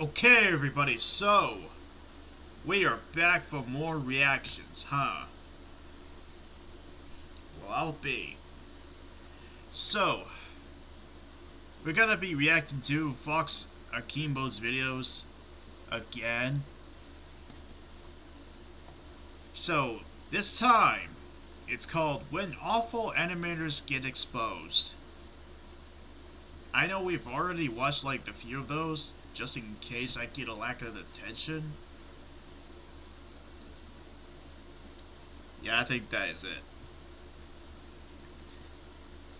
Okay, everybody, so we are back for more reactions, huh? Well, I'll be. So, we're gonna be reacting to Fox Akimbo's videos again. So, this time, it's called When Awful Animators Get Exposed. I know we've already watched like a few of those, just in case I get a lack of attention. Yeah, I think that is it.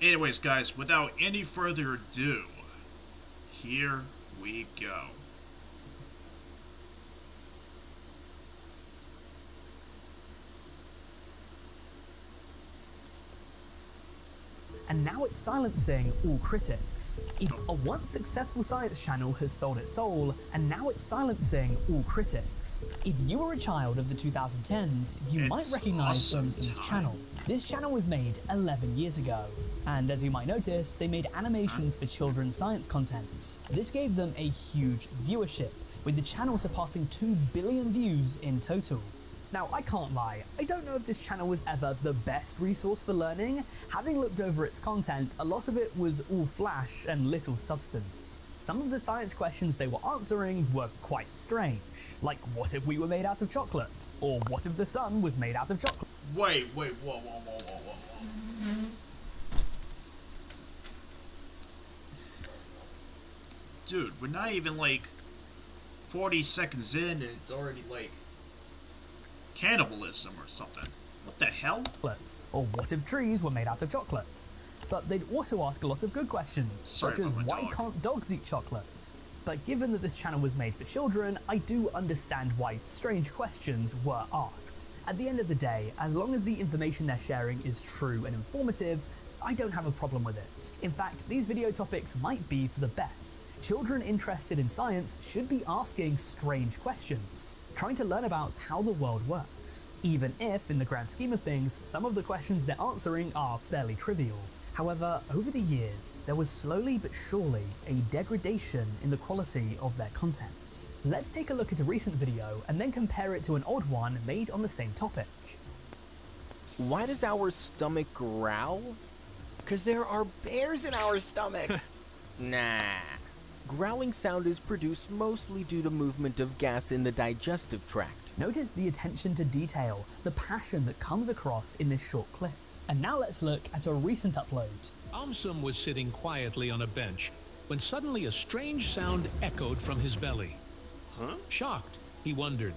Anyways, guys, without any further ado, here we go. And now it's silencing all critics. A once successful science channel has sold its soul, and now it's silencing all critics. If you were a child of the 2010s, you might recognize Ormson's channel. This channel was made 11 years ago, and as you might notice, they made animations for children's science content. This gave them a huge viewership, with the channel surpassing 2 billion views in total. Now, I can't lie, I don't know if this channel was ever the best resource for learning. Having looked over its content, a lot of it was all flash and little substance. Some of the science questions they were answering were quite strange, like what if we were made out of chocolate? Or what if the sun was made out of chocolate? Wait, whoa. Dude, we're not even like 40 seconds in and it's already like cannibalism or something. What the hell? Or what if trees were made out of chocolate? But they'd also ask a lot of good questions, such as why can't dogs eat chocolate? But given that this channel was made for children, I do understand why strange questions were asked. At the end of the day, as long as the information they're sharing is true and informative, I don't have a problem with it. In fact, these video topics might be for the best. Children interested in science should be asking strange questions, trying to learn about how the world works, even if, in the grand scheme of things, some of the questions they're answering are fairly trivial. However, over the years, there was slowly but surely a degradation in the quality of their content. Let's take a look at a recent video and then compare it to an old one made on the same topic. Why does our stomach growl? Because there are bears in our stomach. Nah. Growling sound is produced mostly due to movement of gas in the digestive tract. Notice the attention to detail, the passion that comes across in this short clip. And now let's look at a recent upload. Amsum was sitting quietly on a bench when suddenly a strange sound echoed from his belly. Huh? Shocked, he wondered,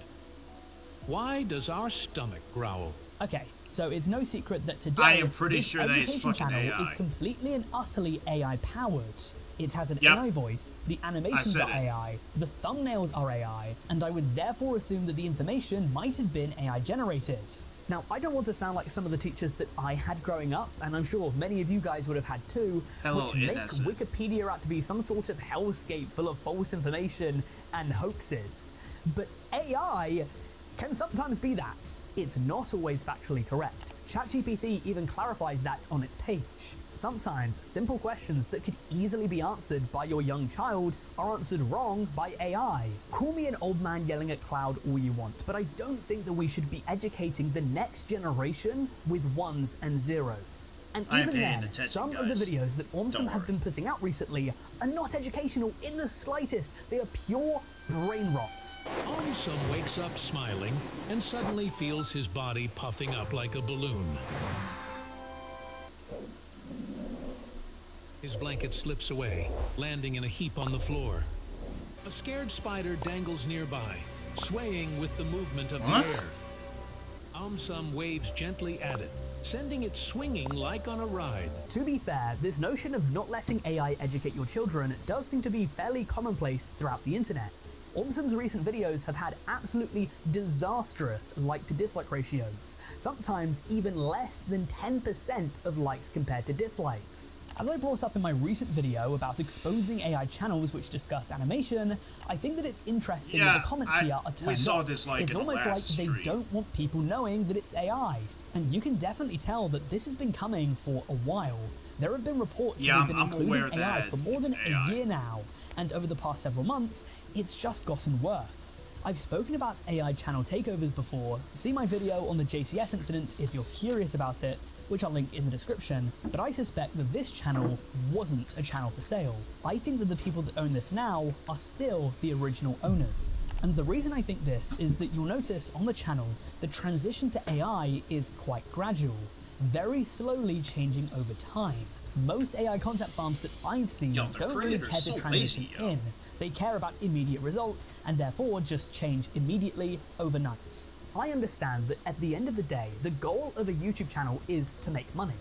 why does our stomach growl? Okay, so it's no secret that today, I am pretty this sure that is education fucking channel AI. is completely and utterly AI powered. It has an Yep. AI voice, the animations are it. AI, the thumbnails are AI, and I would therefore assume that the information might have been AI generated. Now, I don't want to sound like some of the teachers that I had growing up, and I'm sure many of you guys would have had too, which make Wikipedia out to be some sort of hellscape full of false information and hoaxes. But AI can sometimes be that. It's not always factually correct. ChatGPT even clarifies that on its page. Sometimes simple questions that could easily be answered by your young child are answered wrong by AI. Call me an old man yelling at cloud all you want, but I don't think that we should be educating the next generation with ones and zeros. And even then, some of the videos that Ormson have been putting out recently are not educational in the slightest. They are pure brain rot. Amsum wakes up smiling and suddenly feels his body puffing up like a balloon. His blanket slips away, landing in a heap on the floor. A scared spider dangles nearby, swaying with the movement of the air. Amsum waves gently at it, sending it swinging like on a ride. To be fair, this notion of not letting AI educate your children does seem to be fairly commonplace throughout the internet. Ormson's recent videos have had absolutely disastrous like to dislike ratios, sometimes even less than 10% of likes compared to dislikes. As I brought up in my recent video about exposing AI channels which discuss animation, I think that it's interesting that the comments here are turned off. This like it's almost like they don't want people knowing that it's AI. And you can definitely tell that this has been coming for a while. There have been reports Yeah, that they've I'm been aware including AI that for more than it's AI. a year now, and over the past several months, it's just gotten worse. I've spoken about AI channel takeovers before. See my video on the JCS incident if you're curious about it, which I'll link in the description, but I suspect that this channel wasn't a channel for sale. I think that the people that own this now are still the original owners. And the reason I think this is that you'll notice on the channel, the transition to AI is quite gradual, very slowly changing over time. Most AI concept farms that I've seen Yo, the don't really creator's care to so transition lazy, yo. in. They care about immediate results and therefore just change immediately overnight. I understand that at the end of the day, the goal of a YouTube channel is to make money.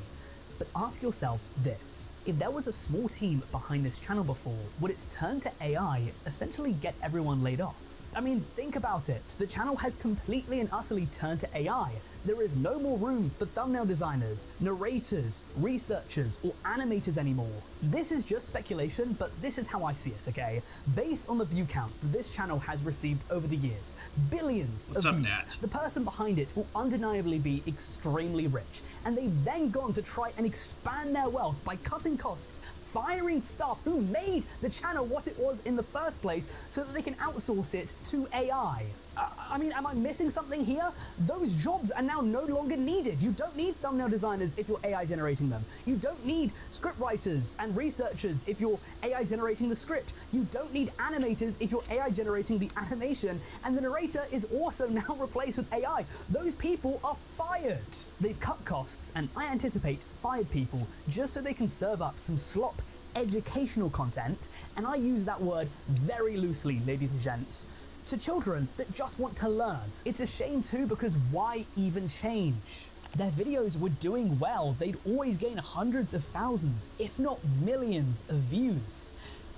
But ask yourself this: if there was a small team behind this channel before, would its turn to AI essentially get everyone laid off? I mean, think about it. The channel has completely and utterly turned to AI. There is no more room for thumbnail designers, narrators, researchers, or animators anymore. This is just speculation, but this is how I see it, okay? Based on the view count that this channel has received over the years, billions What's of up, views, Nat? the person behind it will undeniably be extremely rich, and they've then gone to try and expand their wealth by cutting costs, firing staff who made the channel what it was in the first place so that they can outsource it to AI. I mean, am I missing something here? Those jobs are now no longer needed. You don't need thumbnail designers if you're AI generating them. You don't need script writers and researchers if you're AI generating the script. You don't need animators if you're AI generating the animation. And the narrator is also now replaced with AI. Those people are fired. They've cut costs, and I anticipate fired people just so they can serve up some slop educational content, and I use that word very loosely, ladies and gents, to children that just want to learn. It's a shame too, because why even change? Their videos were doing well. They'd always gain hundreds of thousands, if not millions of views.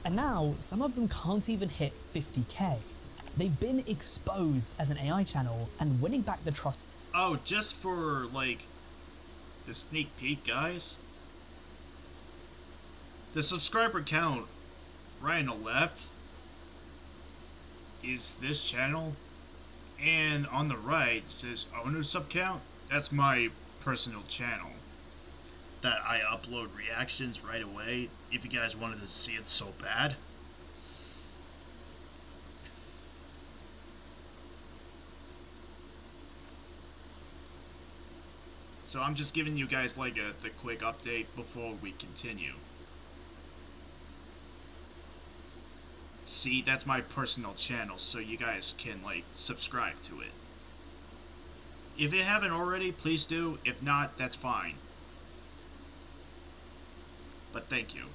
And now some of them can't even hit 50K. They've been exposed as an AI channel, and winning back the trust. Oh, just for, like, the sneak peek, guys? The subscriber count right on the left is this channel, and on the right says owner sub count. That's my personal channel that I upload reactions right away if you guys wanted to see it so bad. So I'm just giving you guys like the quick update before we continue. See, that's my personal channel, so you guys can, like, subscribe to it. If you haven't already, please do. If not, that's fine. But thank you.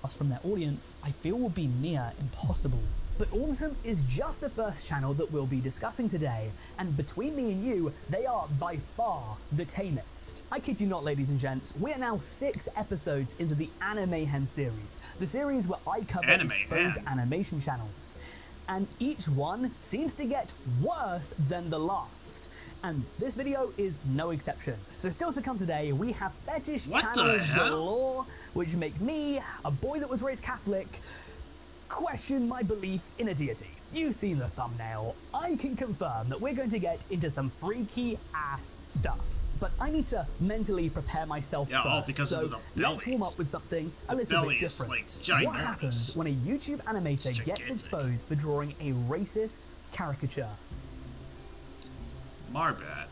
From their audience, I feel will be near impossible. But Awesome is just the first channel that we'll be discussing today, and between me and you, they are by far the tamest. I kid you not, ladies and gents, we are now 6 episodes into the Animayhem series, the series where I cover exposed animation channels. And each one seems to get worse than the last. And this video is no exception. So still to come today, we have fetish channels galore, which make me, a boy that was raised Catholic, question my belief in a deity. You've seen the thumbnail. I can confirm that we're going to get into some freaky ass stuff. But I need to mentally prepare myself first, so let's warm up with something a little bit different. What happens when a YouTube animator gets exposed for drawing a racist caricature? Marbad.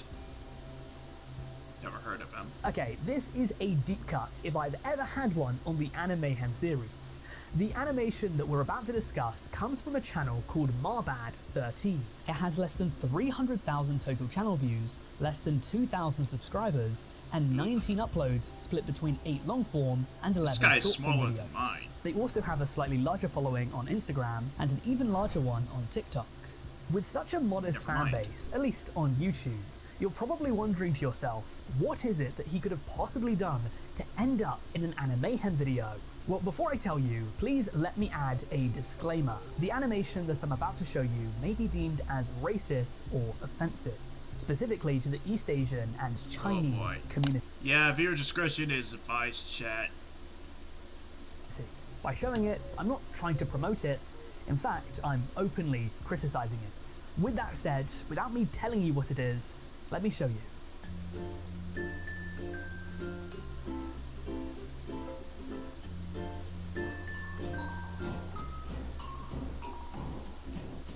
Never heard of him. Okay, this is a deep cut if I've ever had one on the Animayhem series. The animation that we're about to discuss comes from a channel called Marbad13. It has less than 300,000 total channel views, less than 2,000 subscribers, and 19 uploads split between 8 long form and 11 short form videos. They also have a slightly larger following on Instagram and an even larger one on TikTok. With such a modest fan base, at least on YouTube, you're probably wondering to yourself, what is it that he could have possibly done to end up in an Animayhem video? Well, before I tell you, please let me add a disclaimer. The animation that I'm about to show you may be deemed as racist or offensive, specifically to the East Asian and Chinese community. Yeah, viewer discretion is advised, chat. By showing it, I'm not trying to promote it. In fact, I'm openly criticizing it. With that said, without me telling you what it is, let me show you.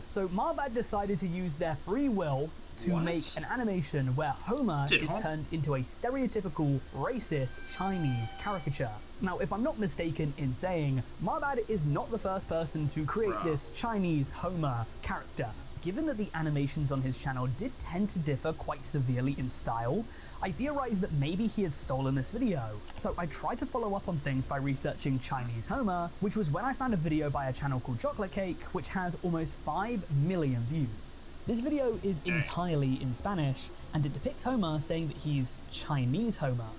So Marbad decided to use their free will to make an animation where Homer is turned into a stereotypical racist Chinese caricature. Now, if I'm not mistaken in saying, Marbad is not the first person to create this Chinese Homer character. Given that the animations on his channel did tend to differ quite severely in style, I theorized that maybe he had stolen this video. So I tried to follow up on things by researching Chinese Homer, which was when I found a video by a channel called Chocolate Cake, which has almost 5 million views. This video is entirely in Spanish, and it depicts Homer saying that he's Chinese Homer.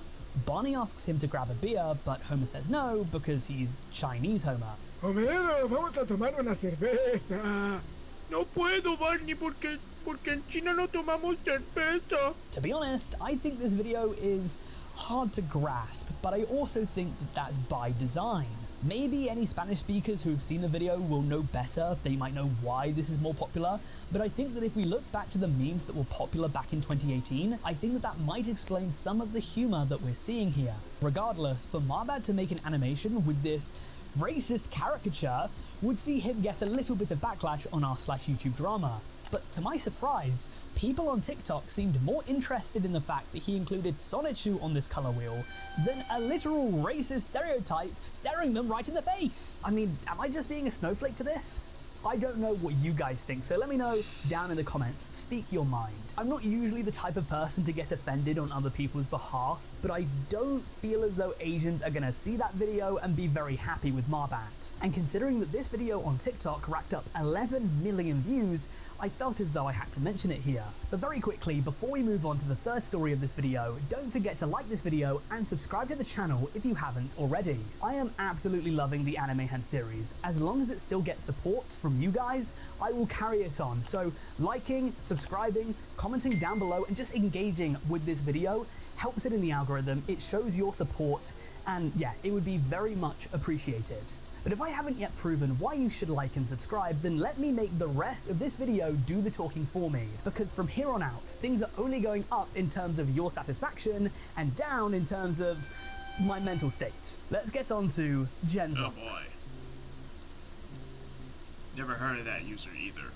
Barney asks him to grab a beer, but Homer says no because he's Chinese Homer. Homero, vamos a tomar una cerveza. No puedo, Barney, porque en China no tomamos cerveza. To be honest, I think this video is hard to grasp, but I also think that that's by design. Maybe any Spanish speakers who've seen the video will know better, they might know why this is more popular, but I think that if we look back to the memes that were popular back in 2018, I think that might explain some of the humor that we're seeing here. Regardless, for Marbad to make an animation with this racist caricature would see him get a little bit of backlash on r/YouTube drama. But to my surprise, people on TikTok seemed more interested in the fact that he included Sonichu on this color wheel than a literal racist stereotype staring them right in the face. I mean, am I just being a snowflake for this? I don't know what you guys think, so let me know down in the comments. Speak your mind. I'm not usually the type of person to get offended on other people's behalf, but I don't feel as though Asians are gonna see that video and be very happy with Marbad. And considering that this video on TikTok racked up 11 million views, I felt as though I had to mention it here. But very quickly, before we move on to the third story of this video, don't forget to like this video and subscribe to the channel if you haven't already. I am absolutely loving the Anime Hen series. As long as it still gets support from you guys, I will carry it on. So liking, subscribing, commenting down below, and just engaging with this video helps it in the algorithm. It shows your support, and yeah, it would be very much appreciated. But if I haven't yet proven why you should like and subscribe, then let me make the rest of this video do the talking for me. Because from here on out, things are only going up in terms of your satisfaction and down in terms of my mental state. Let's get on to Genzox. Oh boy. Never heard of that user either.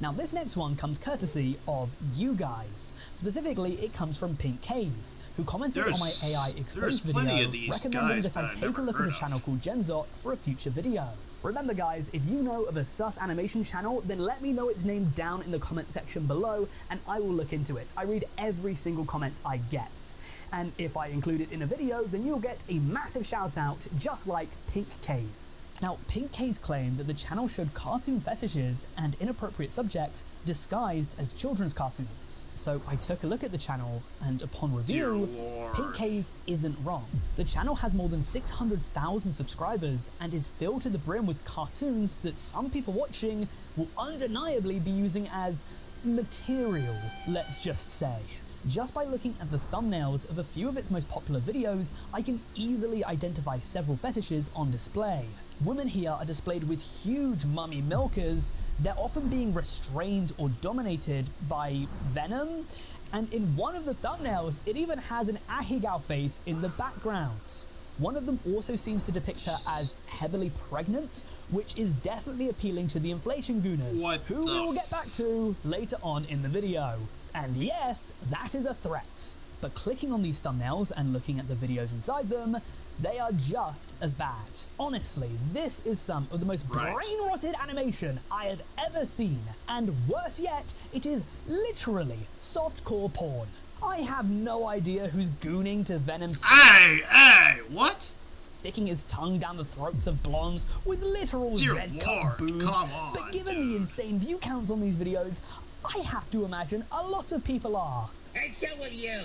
Now this next one comes courtesy of you guys. Specifically, it comes from Pink K's, who commented on my AI exposed video, recommending that I take a look at a channel called Genzoc for a future video. Remember guys, if you know of a sus animation channel, then let me know its name down in the comment section below and I will look into it. I read every single comment I get. And if I include it in a video, then you'll get a massive shout out just like Pink K's. Now, Pink K's claimed that the channel showed cartoon fetishes and inappropriate subjects disguised as children's cartoons. So I took a look at the channel, and upon review, Pink K's isn't wrong. The channel has more than 600,000 subscribers and is filled to the brim with cartoons that some people watching will undeniably be using as material, let's just say. Just by looking at the thumbnails of a few of its most popular videos, I can easily identify several fetishes on display. Women here are displayed with huge mummy milkers. They're often being restrained or dominated by venom, and in one of the thumbnails, it even has an Ahegao face in the background. One of them also seems to depict her as heavily pregnant, which is definitely appealing to the inflation gooners, who we will get back to later on in the video. And yes, that is a threat. But clicking on these thumbnails and looking at the videos inside them, they are just as bad. Honestly, this is some of the most brain-rotted animation I have ever seen. And worse yet, it is literally softcore porn. I have no idea who's gooning to Venom's— Hey, what? Sticking his tongue down the throats of blondes with literal Z-cut boobs. But given the insane view counts on these videos, I have to imagine a lot of people are. And so will you.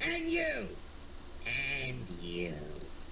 And you. And you.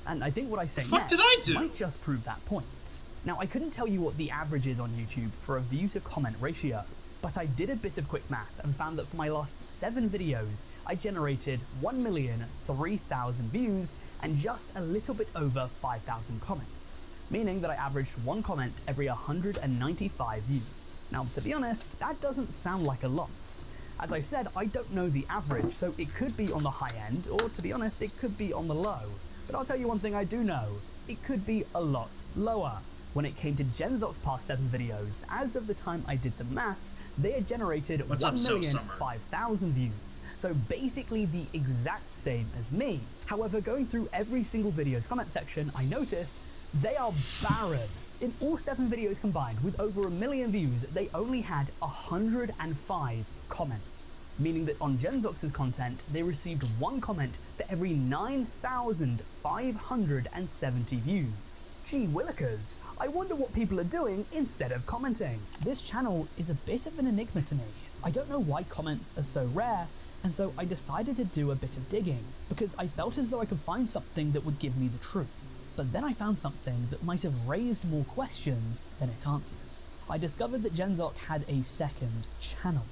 And I think what I say What next did I do? might just prove that point. Now, I couldn't tell you what the average is on YouTube for a view to comment ratio, but I did a bit of quick math and found that for my last 7 videos, I generated 1,003,000 views and just a little bit over 5,000 comments, meaning that I averaged 1 comment every 195 views. Now, to be honest, that doesn't sound like a lot, As I said, I don't know the average, so it could be on the high end, or to be honest, it could be on the low. But I'll tell you one thing I do know, it could be a lot lower. When it came to Genzok's past 7 videos, as of the time I did the maths, they had generated 1,005,000 views. So basically the exact same as me. However, going through every single video's comment section, I noticed they are barren. In all 7 videos combined, with over 1 million views, they only had 105 comments. Meaning that on Genzox's content, they received 1 comment for every 9,570 views. Gee willikers, I wonder what people are doing instead of commenting. This channel is a bit of an enigma to me. I don't know why comments are so rare, and so I decided to do a bit of digging, because I felt as though I could find something that would give me the truth. But then I found something that might have raised more questions than it answered. I discovered that Genzok had a second channel,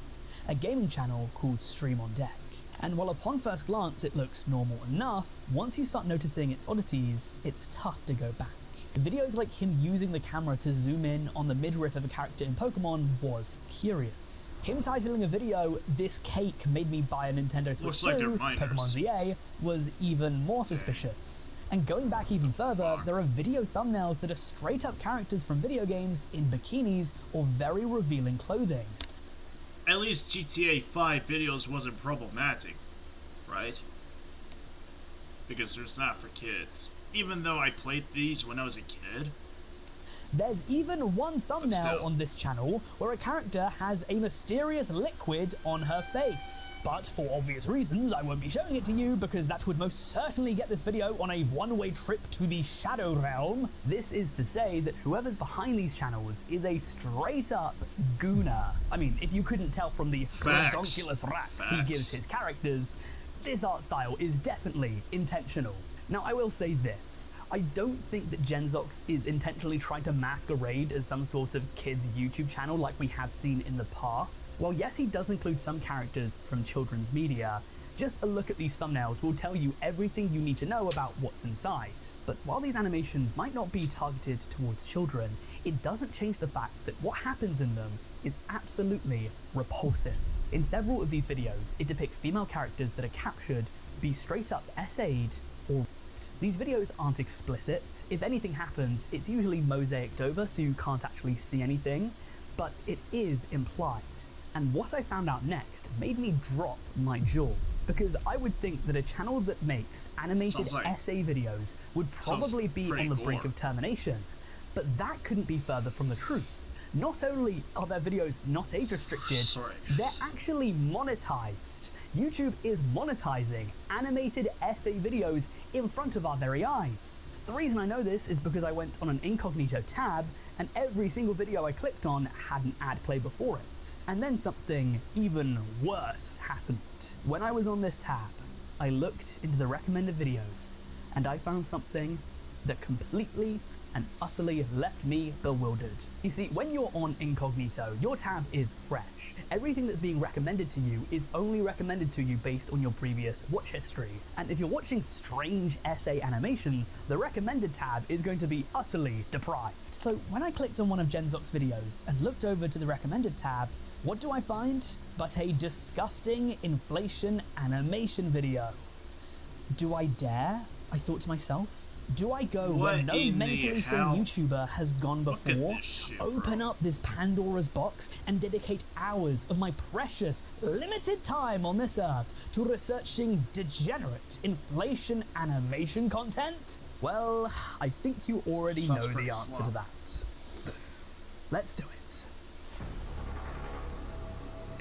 a gaming channel called Stream on Deck. And while upon first glance it looks normal enough, once you start noticing its oddities, it's tough to go back. Videos like him using the camera to zoom in on the midriff of a character in Pokemon was curious. Him titling a video, "This cake made me buy a Nintendo Switch 2, Pokemon ZA," was even more suspicious. And going back even further, there are video thumbnails that are straight up characters from video games in bikinis or very revealing clothing. At least GTA 5 videos wasn't problematic, right? Because there's not for kids. Even though I played these when I was a kid. There's even one thumbnail on this channel where a character has a mysterious liquid on her face. But for obvious reasons, I won't be showing it to you because that would most certainly get this video on a one-way trip to the Shadow Realm. This is to say that whoever's behind these channels is a straight-up gooner. I mean, if you couldn't tell from the redonkulous rats he gives his characters, this art style is definitely intentional. Now, I will say this. I don't think that Genzox is intentionally trying to masquerade as some sort of kids' YouTube channel like we have seen in the past. While yes, he does include some characters from children's media, just a look at these thumbnails will tell you everything you need to know about what's inside. But while these animations might not be targeted towards children, it doesn't change the fact that what happens in them is absolutely repulsive. In several of these videos, it depicts female characters that are captured, be straight up essayed, or raped. These videos aren't explicit. If anything happens, it's usually mosaicked over so you can't actually see anything, but it is implied. And what I found out next made me drop my jaw, because I would think that a channel that makes animated essay videos would probably be on the brink of termination, but that couldn't be further from the truth. Not only are their videos not age restricted, they're actually monetized. YouTube is monetizing animated essay videos in front of our very eyes. The reason I know this is because I went on an incognito tab and every single video I clicked on had an ad play before it. And then something even worse happened. When I was on this tab, I looked into the recommended videos and I found something that completely and utterly left me bewildered. You see, when you're on incognito, your tab is fresh. Everything that's being recommended to you is only recommended to you based on your previous watch history. And if you're watching strange essay animations, the recommended tab is going to be utterly deprived. So when I clicked on one of Genzok's videos and looked over to the recommended tab, what do I find but a disgusting inflation animation video? Do I dare? I thought to myself. Do I go where no mentally sane YouTuber has gone before, open up this Pandora's box and dedicate hours of my precious, limited time on this earth to researching degenerate inflation animation content? Well, I think you already know the answer to that. Let's do it.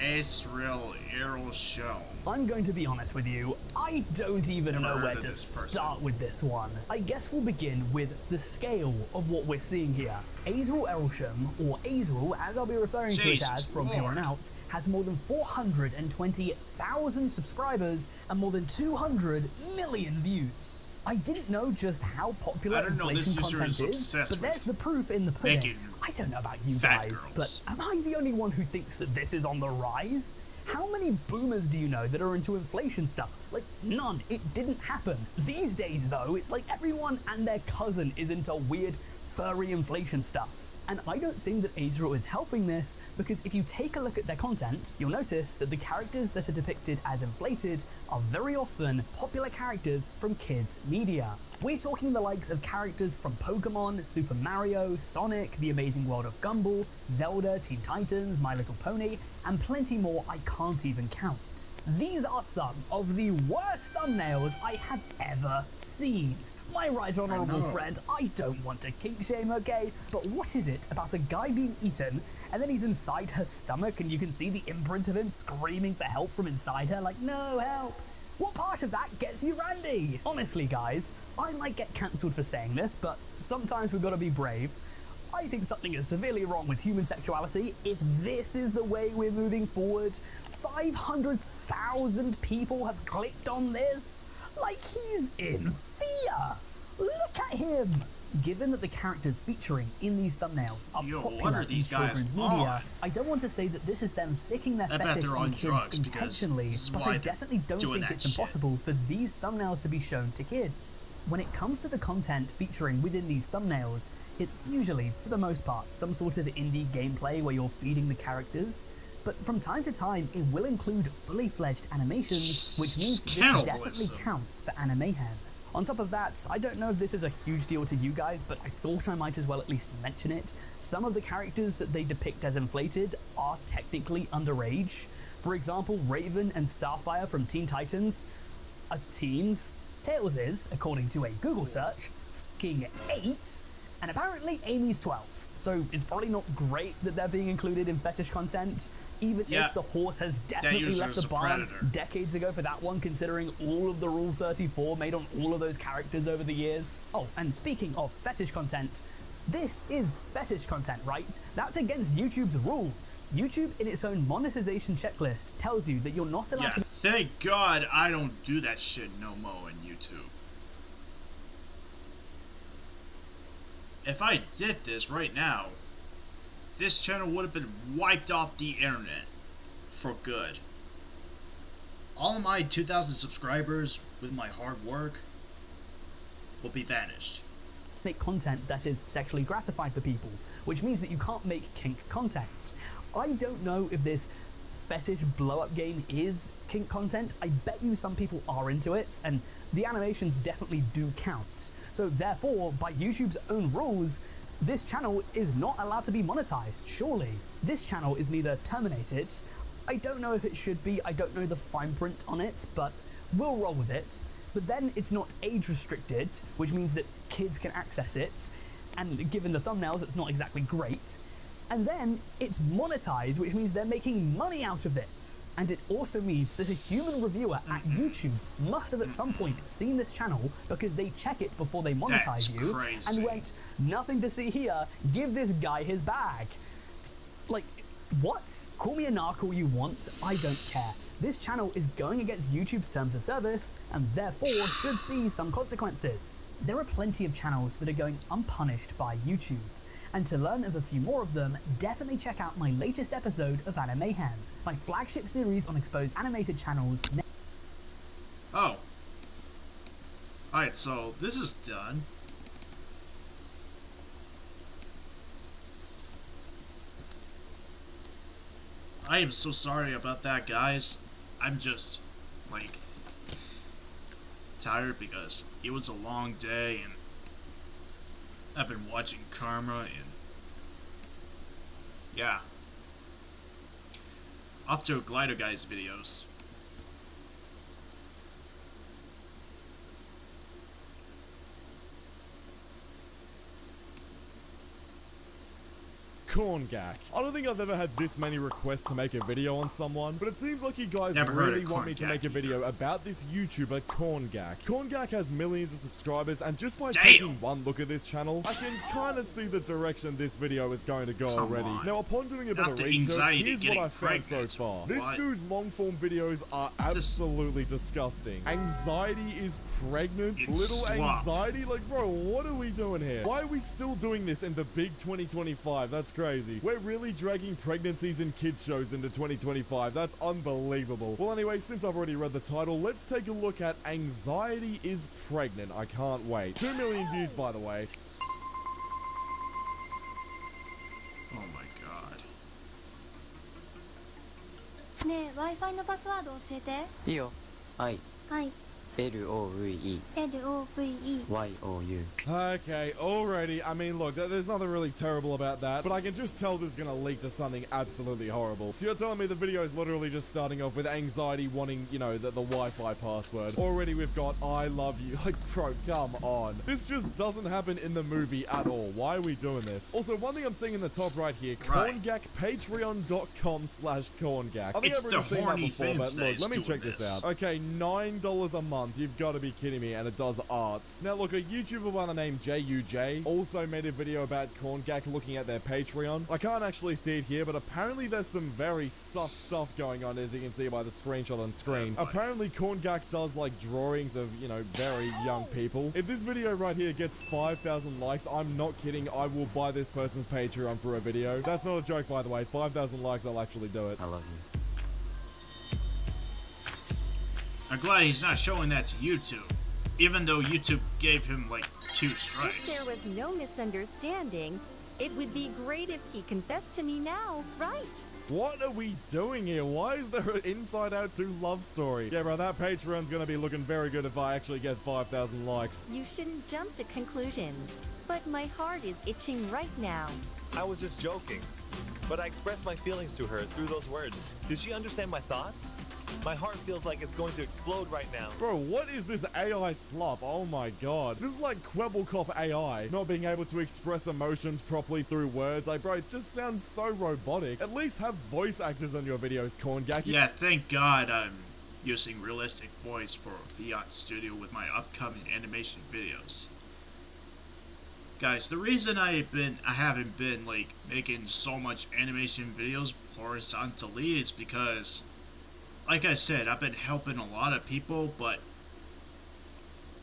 It's real Errol show. I'm going to be honest with you, I don't even know where to start with this one. I guess we'll begin with the scale of what we're seeing here. Azrael Erelsham, or Azrael as I'll be referring to it as from here on out, has more than 420,000 subscribers and more than 200 million views. I didn't know just how popular inflation content is, but there's the proof in the pudding. I don't know about you guys, but am I the only one who thinks that this is on the rise? How many boomers do you know that are into inflation stuff? Like, none. It didn't happen. These days, though, it's like everyone and their cousin is into weird, furry inflation stuff. And I don't think that Azrael is helping this, because if you take a look at their content, you'll notice that the characters that are depicted as inflated are very often popular characters from kids' media. We're talking the likes of characters from Pokemon, Super Mario, Sonic, The Amazing World of Gumball, Zelda, Teen Titans, My Little Pony, and plenty more I can't even count. These are some of the worst thumbnails I have ever seen. My right honourable friend, I don't want to kink shame, okay? But what is it about a guy being eaten, and then he's inside her stomach and you can see the imprint of him screaming for help from inside her, like, no, help? What part of that gets you randy? Honestly, guys, I might get cancelled for saying this, but sometimes we've got to be brave. I think something is severely wrong with human sexuality if this is the way we're moving forward. 500,000 people have clicked on this? Like, he's in fear! Look at him! Given that the characters featuring in these thumbnails are popular in children's media, I don't want to say that this is them sicking their fetish on kids intentionally, but I definitely don't think it's impossible for these thumbnails to be shown to kids. When it comes to the content featuring within these thumbnails, it's usually, for the most part, some sort of indie gameplay where you're feeding the characters. But from time to time, it will include fully fledged animations, which means that this definitely counts for Animehen. On top of that, I don't know if this is a huge deal to you guys, but I thought I might as well at least mention it. Some of the characters that they depict as inflated are technically underage. For example, Raven and Starfire from Teen Titans are teens. Tails is, according to a Google search, f***ing 8, and apparently Amy's 12. So it's probably not great that they're being included in fetish content, even if the horse has definitely left the barn decades ago for that one, considering all of the Rule 34 made on all of those characters over the years. Oh, and speaking of fetish content, this is fetish content, right? That's against YouTube's rules. YouTube, in its own monetization checklist, tells you that you're not allowed to... Thank God I don't do that shit no more on YouTube. If I did this right now, this channel would have been wiped off the internet for good. All of my 2,000 subscribers with my hard work will be vanished. Make content that is sexually gratified for people, which means that you can't make kink content. I don't know if this fetish blow-up game is kink content. I bet you some people are into it, and the animations definitely do count. So therefore, by YouTube's own rules, this channel is not allowed to be monetized, surely. This channel is neither terminated, I don't know if it should be, I don't know the fine print on it, but we'll roll with it. But then it's not age restricted, which means that kids can access it, and given the thumbnails, it's not exactly great. And then it's monetized, which means they're making money out of it. And it also means that a human reviewer at YouTube must have at some point seen this channel because they check it before they monetize you and went, nothing to see here, give this guy his bag. Like, what? Call me a narc all you want, I don't care. This channel is going against YouTube's terms of service and therefore should see some consequences. There are plenty of channels that are going unpunished by YouTube. And to learn of a few more of them, definitely check out my latest episode of Animehen, my flagship series on exposed animated channels. Oh. Alright, so this is done. I am so sorry about that, guys. I'm just, like, tired because it was a long day and I've been watching Karma and yeah. Up to Glider Guys videos. Corngak. I don't think I've ever had this many requests to make a video on someone, but it seems like you guys Never really want me to make a video about this YouTuber Corngak. Corngak has millions of subscribers, and just by taking one look at this channel, I can kind of see the direction this video is going to go already. Now, upon doing a bit of research, here's what I found so far. This dude's long-form videos are absolutely disgusting. Anxiety is pregnant? Little anxiety? Like, bro, what are we doing here? Why are we still doing this in the big 2025? That's crazy. We're really dragging pregnancies and kids shows into 2025. That's unbelievable. Well, anyway, since I've already read the title, let's take a look at Anxiety is Pregnant. I can't wait. 2 million views, by the way. ねえ Wi-Fi のパスワード教えて。いいよ。はい。はい。LOVE LOVE YOU. Okay, already. I mean, look, there's nothing really terrible about that, but I can just tell this is gonna lead to something absolutely horrible. So you're telling me the video is literally just starting off with anxiety wanting, you know, the Wi-Fi password. Already we've got I love you. Like, bro, come on. This just doesn't happen in the movie at all. Why are we doing this? Also, one thing I'm seeing in the top right here, Corngak, patreon.com/Corngak. I think I've already seen that before, but look, let me check this out. Okay, $9 a month. You've got to be kidding me, and it does arts. Now look, a YouTuber by the name JUJ also made a video about Corngak looking at their Patreon. I can't actually see it here, but apparently there's some very sus stuff going on, as you can see by the screenshot on screen. Apparently Corngak does like drawings of, you know, very young people. If this video right here gets 5,000 likes, I'm not kidding, I will buy this person's Patreon for a video. That's not a joke, by the way. 5,000 likes, I'll actually do it. I love you. I'm glad he's not showing that to YouTube, even though YouTube gave him like 2 strikes. If there was no misunderstanding, it would be great if he confessed to me now, right? What are we doing here? Why is there an Inside Out 2 love story? Yeah, bro, that Patreon's gonna be looking very good if I actually get 5,000 likes. You shouldn't jump to conclusions, but my heart is itching right now. I was just joking, but I expressed my feelings to her through those words. Did she understand my thoughts? My heart feels like it's going to explode right now. Bro, what is this AI slop? Oh my god. This is like Kwebbelkop AI, not being able to express emotions properly through words. Like, bro, it just sounds so robotic. At least have voice actors on your videos, Corngak. Yeah, thank God I'm using realistic voice for Fiat Studio with my upcoming animation videos. Guys, the reason I haven't been like making so much animation videos horizontally is because, like I said, I've been helping a lot of people, but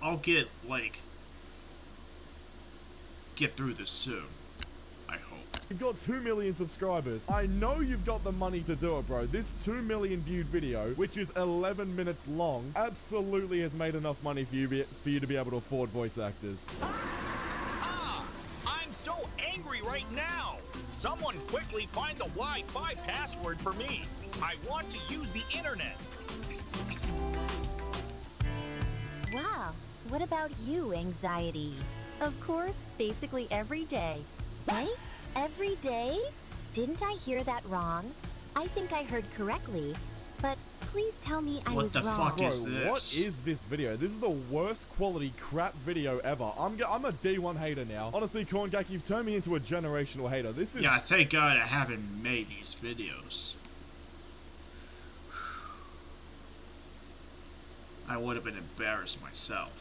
I'll get through this soon, I hope. You've got 2 million subscribers. I know you've got the money to do it, bro. This 2 million viewed video, which is 11 minutes long, absolutely has made enough money for you to be able to afford voice actors. I'm so angry right now. Someone quickly find the Wi-Fi password for me. I want to use the internet. Wow, what about you, Anxiety? Of course, basically every day. Eh? Every day? Didn't I hear that wrong? I think I heard correctly, but please tell me I was wrong. What the fuck is this? What is this video? This is the worst quality crap video ever. I'm a D1 hater now. Honestly, Corngak, you've turned me into a generational hater. This is... Yeah, thank God I haven't made these videos. I would have been embarrassed myself.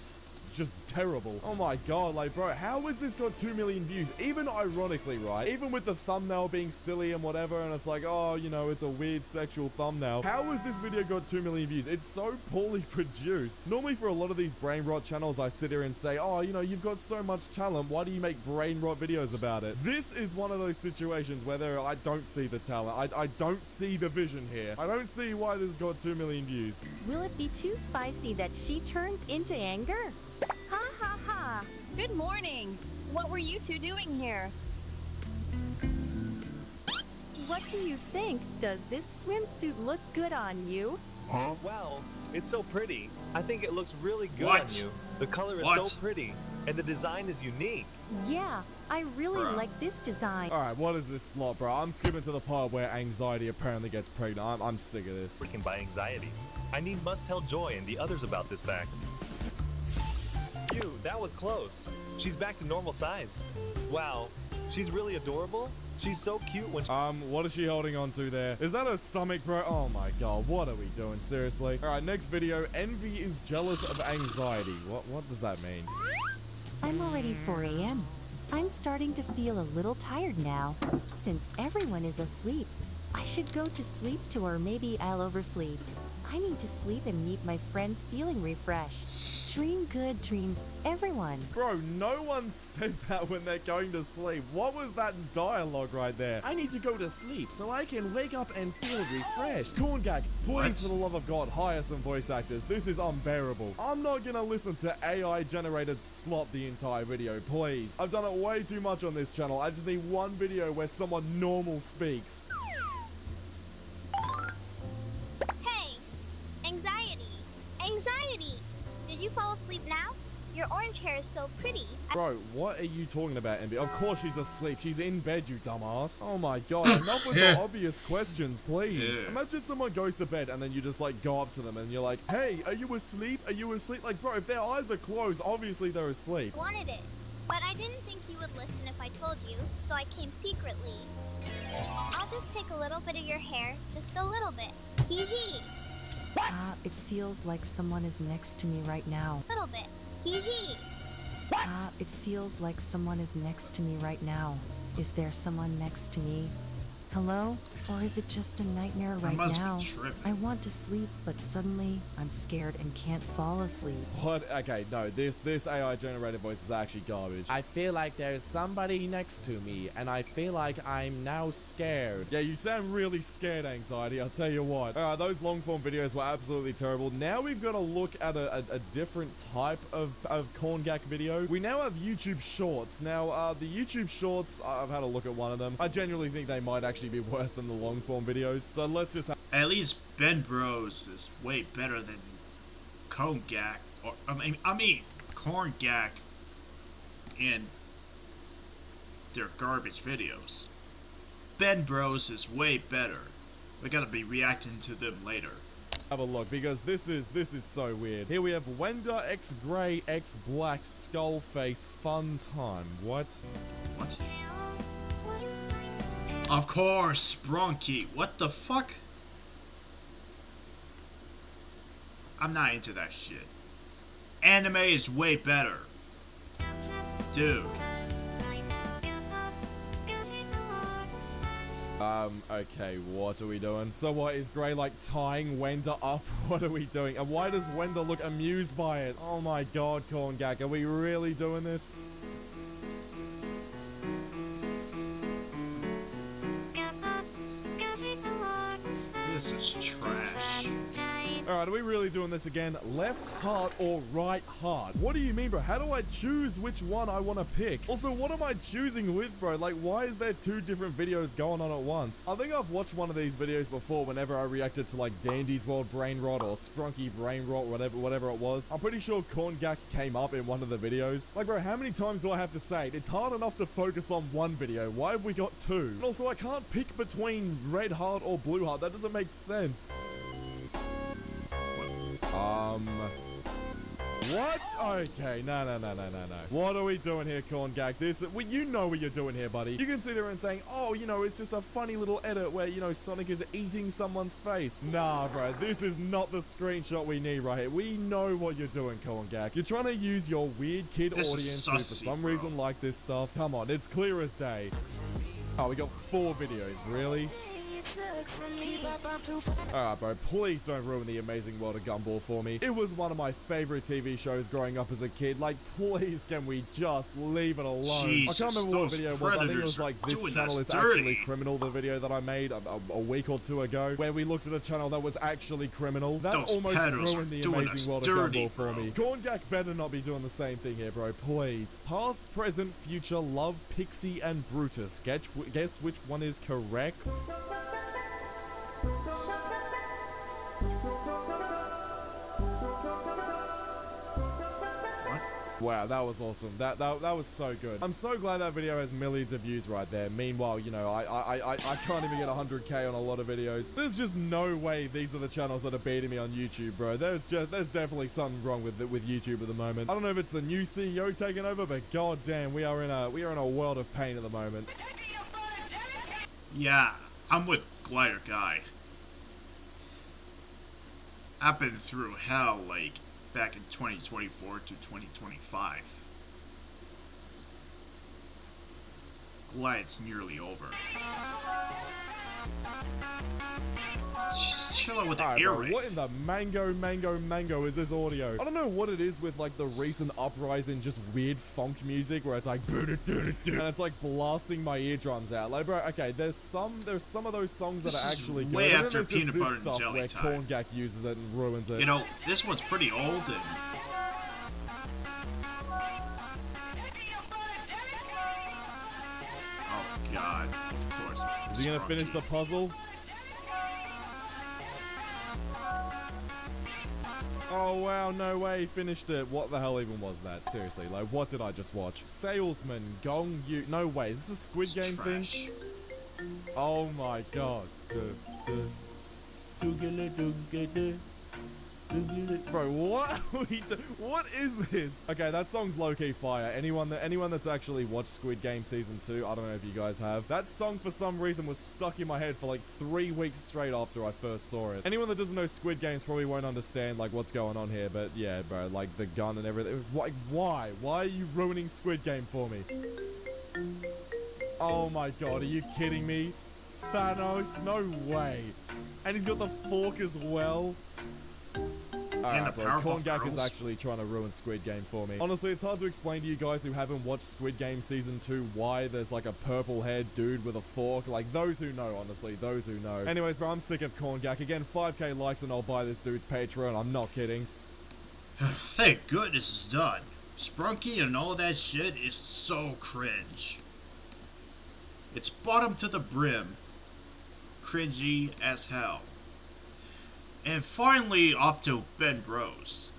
Just terrible. Oh my god, like, bro, how has this got 2 million views? Even ironically, right? Even with the thumbnail being silly and whatever, and it's like, oh, you know, it's a weird sexual thumbnail. How has this video got 2 million views? It's so poorly produced. Normally for a lot of these brain rot channels, I sit here and say, oh, you know, you've got so much talent. Why do you make brain rot videos about it? This is one of those situations where I don't see the talent. I don't see the vision here. I don't see why this has got 2 million views. Will it be too spicy that she turns into anger? Ha ha ha! Good morning! What were you two doing here? What do you think? Does this swimsuit look good on you? Huh? Wow, it's so pretty. I think it looks really good on you. The color is so pretty, and the design is unique. Yeah, I really like this design. Alright, what is this slot, bro? I'm skipping to the part where Anxiety apparently gets pregnant. I'm sick of this. Freaking by Anxiety. I must tell Joy and the others about this fact. Phew, that was close. She's back to normal size. Wow, she's really adorable. She's so cute when she... What is she holding on to there? Is that her stomach, bro? Oh my god, what are we doing? Seriously? Alright, next video. Envy is jealous of Anxiety. What does that mean? I'm already 4 a.m. I'm starting to feel a little tired now. Since everyone is asleep, I should go to sleep too, or maybe I'll oversleep. I need to sleep and meet my friends feeling refreshed. Dream good dreams, everyone. Bro, no one says that when they're going to sleep. What was that dialogue right there? I need to go to sleep so I can wake up and feel refreshed. Corngak, please, for the love of God, hire some voice actors. This is unbearable. I'm not gonna listen to AI-generated slop the entire video, please. I've done it way too much on this channel. I just need one video where someone normal speaks. anxiety. Did you fall asleep now? Your orange hair is so pretty. Bro, what are you talking about, Envy? Of course she's asleep. She's in bed, you dumbass. Oh my god, enough with the obvious questions, please. Imagine someone goes to bed and then you just like go up to them and you're like, hey, are you asleep? Are you asleep? Like, bro, if their eyes are closed, obviously they're asleep. Wanted it, but I didn't think you would listen if I told you, so I came secretly. I'll just take a little bit of your hair, just a little bit. Hee hee. It feels like someone is next to me right now. Little bit. Hee hee. It feels like someone is next to me right now. Is there someone next to me? Hello? Or is it just a nightmare right now? I want to sleep, but suddenly I'm scared and can't fall asleep. What? Okay, no, this AI generated voice is actually garbage. I feel like there's somebody next to me, and I feel like I'm now scared. Yeah, you sound really scared, Anxiety, I'll tell you what. Those long form videos were absolutely terrible. Now we've got to look at a different type of Corngak video. We now have YouTube Shorts. Now, the YouTube Shorts, I've had a look at one of them. I genuinely think they might actually be worse than the long form videos, so let's just at least Ben Bros is way better than Corngak, or I mean Corngak in their garbage videos. Ben Bros is way better. We gotta be reacting to them later. Have a look, because this is so weird. Here we have Wenda X Grey X Black Skullface Fun Time. What? What? Of course, Sprunky. What the fuck? I'm not into that shit. Anime is way better. Dude. Okay, what are we doing? So what, is Grey like tying Wenda up? What are we doing? And why does Wenda look amused by it? Oh my god, Corngak, are we really doing this? This is trash. Alright, are we really doing this again? Left heart or right heart? What do you mean, bro? How do I choose which one I want to pick? Also, what am I choosing with, bro? Like, why is there two different videos going on at once? I think I've watched one of these videos before whenever I reacted to, like, Dandy's World Brain Rot or Sprunky Brain Rot, whatever it was. I'm pretty sure Corngak came up in one of the videos. Like, bro, how many times do I have to say it? It's hard enough to focus on one video. Why have we got two? And also, I can't pick between red heart or blue heart. That doesn't make sense. What? Okay, no. What are we doing here, Corngak? You know what you're doing here, buddy. You can sit there and saying, oh, you know, it's just a funny little edit where, you know, Sonic is eating someone's face. Nah, bro, this is not the screenshot we need right here. We know what you're doing, Corngak. You're trying to use your weird kid audience who for some reason like this stuff. Come on, it's clear as day. Oh, we got 4 videos, really? Alright, bro, please don't ruin the amazing world of Gumball for me. It was one of my favorite TV shows growing up as a kid. Like, please, can we just leave it alone? Jesus, I can't remember what video it was. I think it was like, this channel is actually criminal, the video that I made a week or 2 ago, where we looked at a channel that was actually criminal. That almost ruined the amazing world of Gumball for me. Corngak better not be doing the same thing here, bro, please. Past, present, future, love, Pixie, and Brutus. Guess which one is correct? Wow, that was awesome. That was so good. I'm so glad that video has millions of views right there. Meanwhile, you know, I can't even get 100k on a lot of videos. There's just no way these are the channels that are beating me on YouTube, bro. There's definitely something wrong with YouTube at the moment. I don't know if it's the new CEO taking over, but goddamn, we are in a world of pain at the moment. Yeah, I'm with Glider Guy. I've been through hell, like, back in 2024 to 2025. Glad it's nearly over. Just chill out with the earring. What in the mango is this audio? I don't know what it is with like the recent uprising, just weird funk music where it's like and it's like blasting my eardrums out. Like, bro, okay, there's some of those songs that are actually good. Way and after then Peanut Butter and Jelly where Time. Corngak uses it and ruins it. You know, this one's pretty old and oh god, of course. Is he gonna finish the puzzle? Oh wow, no way, finished it. What the hell even was that? Seriously, like, what did I just watch? Salesman, Gong Yu. No way, is this a Squid Game thing? Oh my god. Bro, what are we what is this? Okay, that song's low-key fire. Anyone that's actually watched Squid Game Season 2, I don't know if you guys have. That song, for some reason, was stuck in my head for like 3 weeks straight after I first saw it. Anyone that doesn't know Squid Games probably won't understand, like, what's going on here, but yeah, bro, like, the gun and everything. Why? Why are you ruining Squid Game for me? Oh my god, are you kidding me? Thanos? No way. And he's got the fork as well. Alright, bro, Korngak is actually trying to ruin Squid Game for me. Honestly, it's hard to explain to you guys who haven't watched Squid Game Season 2 why there's like a purple-haired dude with a fork. Like, those who know, honestly, those who know. Anyways, bro, I'm sick of Korngak. Again, 5k likes and I'll buy this dude's Patreon. I'm not kidding. Thank goodness it's done. Sprunky and all that shit is so cringe. It's bottom to the brim. Cringy as hell. And finally, off to Ben Bros.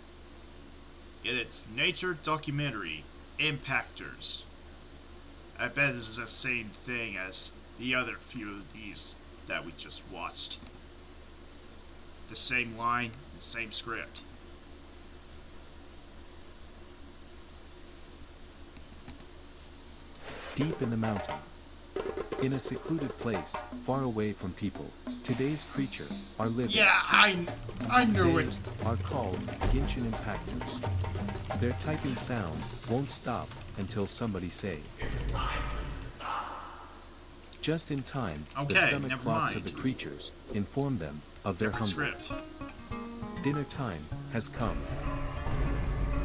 In its nature documentary, Impactors. I bet this is the same thing as the other few of these that we just watched. The same line, the same script. Deep in the mountain, in a secluded place, far away from people, today's creature are living. Yeah, I knew it. Are called Genshin Impactors. Their typing sound won't stop until somebody say. Just in time, the stomach clocks of the creatures inform them of their hunger. Dinner time has come.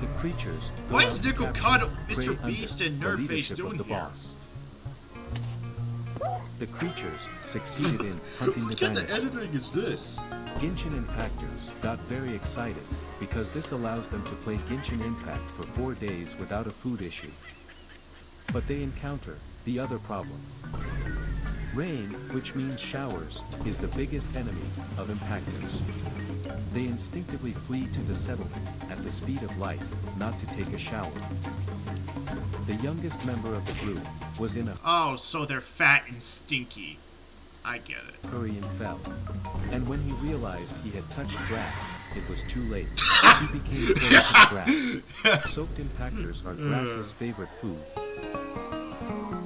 The creatures go Why out is to Nickel capture Caught prey Mr. Beast and under the Nerdface leadership doing of the here? boss. The creatures succeeded in hunting the dinosaur. What kind of editing is this? Genshin Impactors got very excited because this allows them to play Genshin Impact for 4 days without a food issue. But they encounter the other problem. Rain, which means showers, is the biggest enemy of Impactors. They instinctively flee to the settlement at the speed of light, not to take a shower. The youngest member of the group was in a Oh, so they're fat and stinky. I get it. hurry and fell. And when he realized he had touched grass, it was too late. He became close to the grass. Soaked Impactors are grass's favorite food.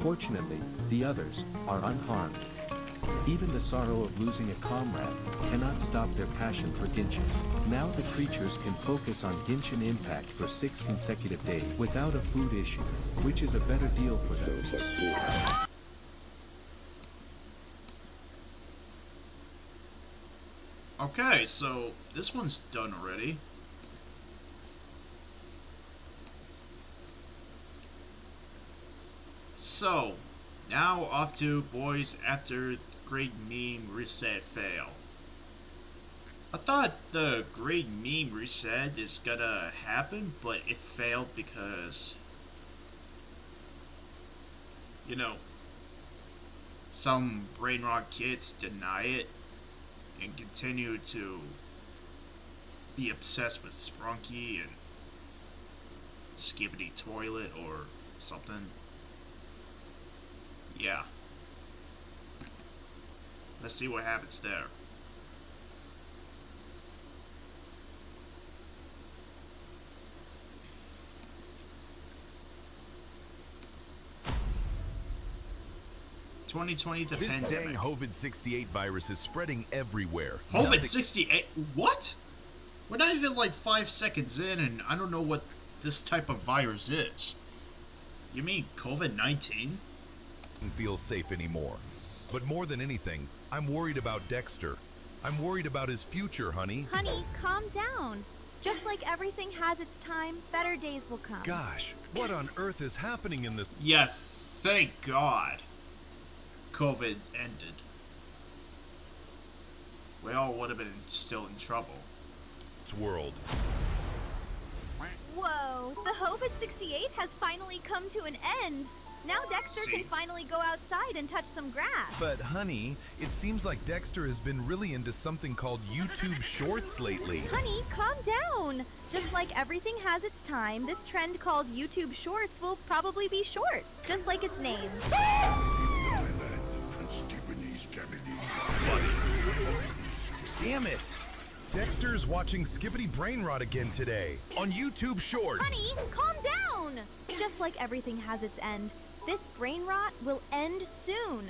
Fortunately, the others are unharmed. Even the sorrow of losing a comrade cannot stop their passion for Genshin. Now the creatures can focus on Genshin Impact for 6 consecutive days without a food issue, which is a better deal for them. Sounds like bull. Okay, so this one's done already. So, now off to boys after Great Meme Reset fail. I thought the Great Meme Reset is gonna happen, but it failed because, you know, some brain rot kids deny it and continue to be obsessed with Sprunky and Skibbity Toilet or something. Yeah. Let's see what happens there. The this pandemic. dang COVID-68 virus is spreading everywhere. COVID-68? What? We're not even like 5 seconds in and I don't know what this type of virus is. You mean COVID-19? Doesn't feel safe anymore. But more than anything, I'm worried about Dexter. I'm worried about his future, honey. Honey, calm down. Just like everything has its time, better days will come. Gosh, what on earth is happening in this? Yeah, thank God COVID ended. We all would have been still in trouble. World. Whoa, the COVID-68 has finally come to an end. Now Dexter can finally go outside and touch some grass. But honey, it seems like Dexter has been really into something called YouTube Shorts lately. Honey, calm down. Just like everything has its time, this trend called YouTube Shorts will probably be short, just like its name. Damn it! Dexter's watching Skippity Brainrot again today on YouTube Shorts. Honey, calm down. Just like everything has its end, this brain rot will end soon.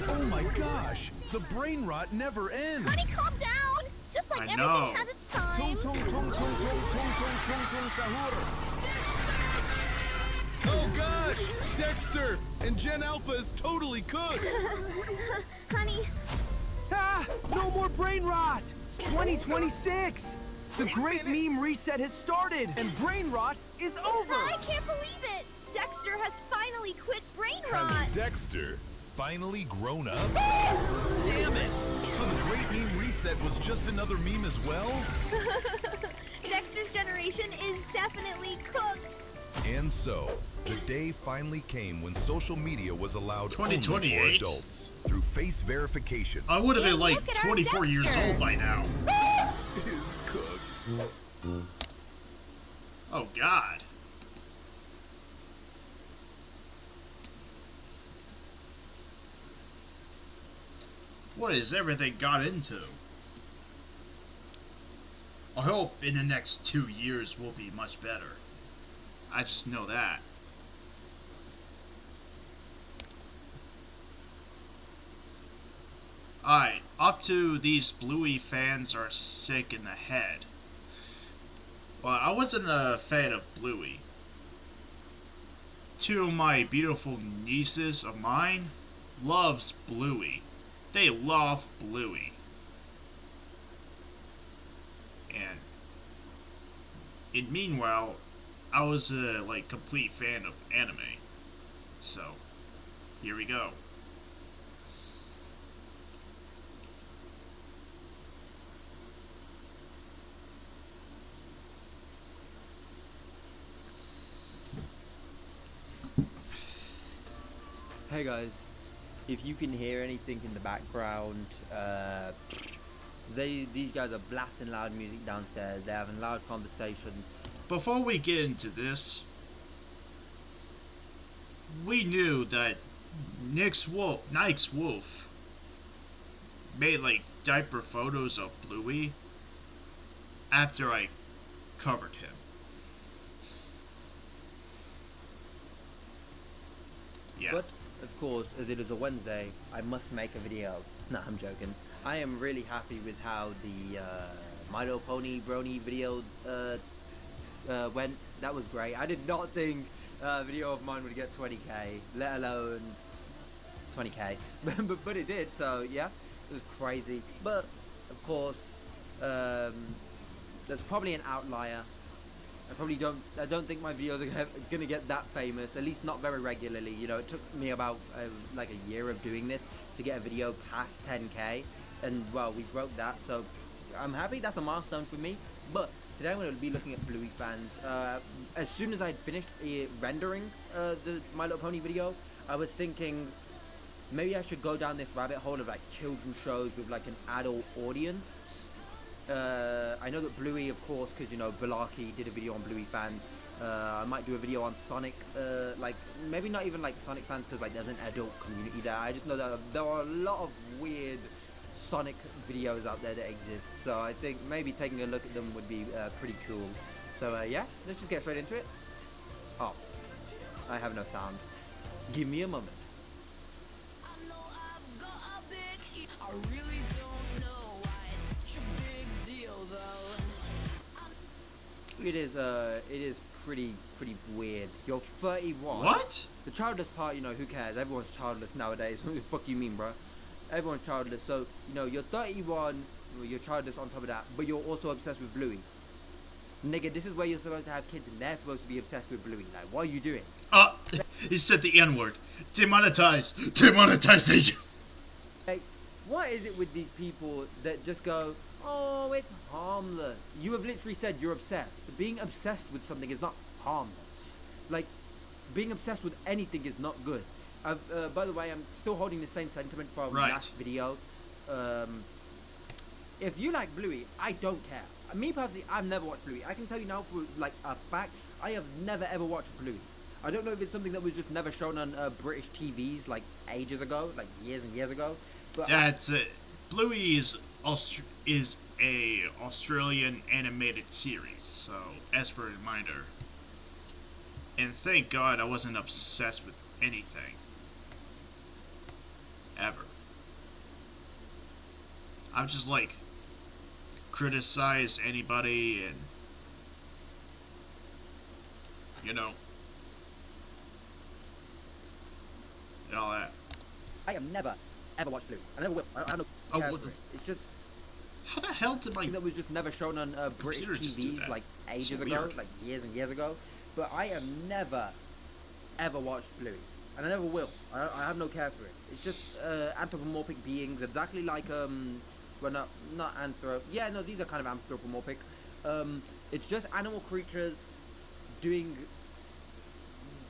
Oh my gosh! The brain rot never ends! Honey, calm down! Just like everything has its time. Oh gosh! Dexter and Gen Alpha is totally cooked! Honey. Ah! No more brain rot! It's 2026! The great meme reset has started, and brain rot is over! I can't believe it! Dexter has finally quit brain rot! Has Dexter finally grown up? Damn it! So the great meme reset was just another meme as well? Dexter's generation is definitely cooked! And so, the day finally came when social media was allowed only for adults through face verification. I would have been like 24 years old by now. Is cooked. Oh God. What has everything got into? I hope in the next 2 years will be much better. I just know that. Alright, up to these Bluey fans are sick in the head. Well, I wasn't a fan of Bluey. Two of my beautiful nieces of mine loves Bluey. They love Bluey. And meanwhile, I was a complete fan of anime. So, here we go. Hey guys, if you can hear anything in the background, these guys are blasting loud music downstairs. They're having loud conversations. Before we get into this, we knew that Nix Wolf made diaper photos of Bluey after I covered him. Yeah. But of course, as it is a Wednesday, I must make a video. Nah, I'm joking. I am really happy with how the My Little Pony Brony video went. That was great. I did not think a video of mine would get 20k, let alone 20k. but it did, so yeah, it was crazy. But of course, there's probably an outlier. I don't think my videos are gonna get that famous, at least not very regularly. You know, it took me about like a year of doing this to get a video past 10k, and well, we broke that, so I'm happy. That's a milestone for me. But today I'm going to be looking at Bluey fans. As soon as I finished rendering the My Little Pony video, I was thinking maybe I should go down this rabbit hole of children's shows with an adult audience. I know that Bluey, of course, because Balarkey did a video on Bluey fans. I might do a video on Sonic, maybe not even Sonic fans, because there's an adult community there. I just know that there are a lot of weird Sonic videos out there that exist, so I think maybe taking a look at them would be pretty cool. So yeah, let's just get straight into it. Oh, I have no sound. Give me a moment. I really don't know why it's such a big deal, though. It is pretty weird. You're 31. What? The childless part, who cares? Everyone's childless nowadays. What the fuck you mean, bro? Everyone's childless. So, you're 31, you're childless on top of that, but you're also obsessed with Bluey. Nigga, this is where you're supposed to have kids and they're supposed to be obsessed with Bluey. What are you doing? He said the N-word. Demonetized. Demonetization. Hey, What is it with these people that just go, oh, it's harmless? You have literally said you're obsessed. Being obsessed with something is not harmless. Like, being obsessed with anything is not good. By the way, I'm still holding the same sentiment from last video. If you like Bluey, I don't care. Me personally, I've never watched Bluey. I can tell you now for like a fact, I have never ever watched Bluey. I don't know if it's something that was just never shown on British TVs like ages ago, like years and years ago. But that's it. Bluey is a Australian animated series. So, as for a reminder, and thank God I wasn't obsessed with anything ever. I'm just like criticize anybody and you know and all that. I have never ever watched Bluey. I never will. I don't know. It's just how the hell did that was just never shown on British TVs like ages ago, like years and years ago. But I have never ever watched Bluey, and I never will. I have no care for it. It's just anthropomorphic beings, exactly like well, not yeah, no, these are kind of anthropomorphic. It's just animal creatures doing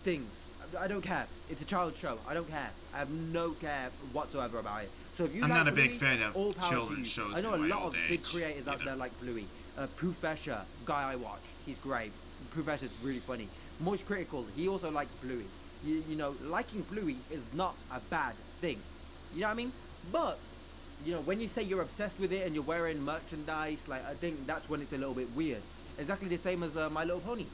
things. I don't care. It's a child's show. I don't care. I have no care whatsoever about it. So if you I'm like not a Bluey, big fan of all power children's to you. shows. I know in a my lot old of age big creators out there like Bluey. Professor, guy I watch, he's great. Professor's really funny. Moist Critical, he also likes Bluey. You know, liking Bluey is not a bad thing. You know what I mean? But you know, when you say you're obsessed with it and you're wearing merchandise, like, I think that's when it's a little bit weird. Exactly the same as My Little Pony.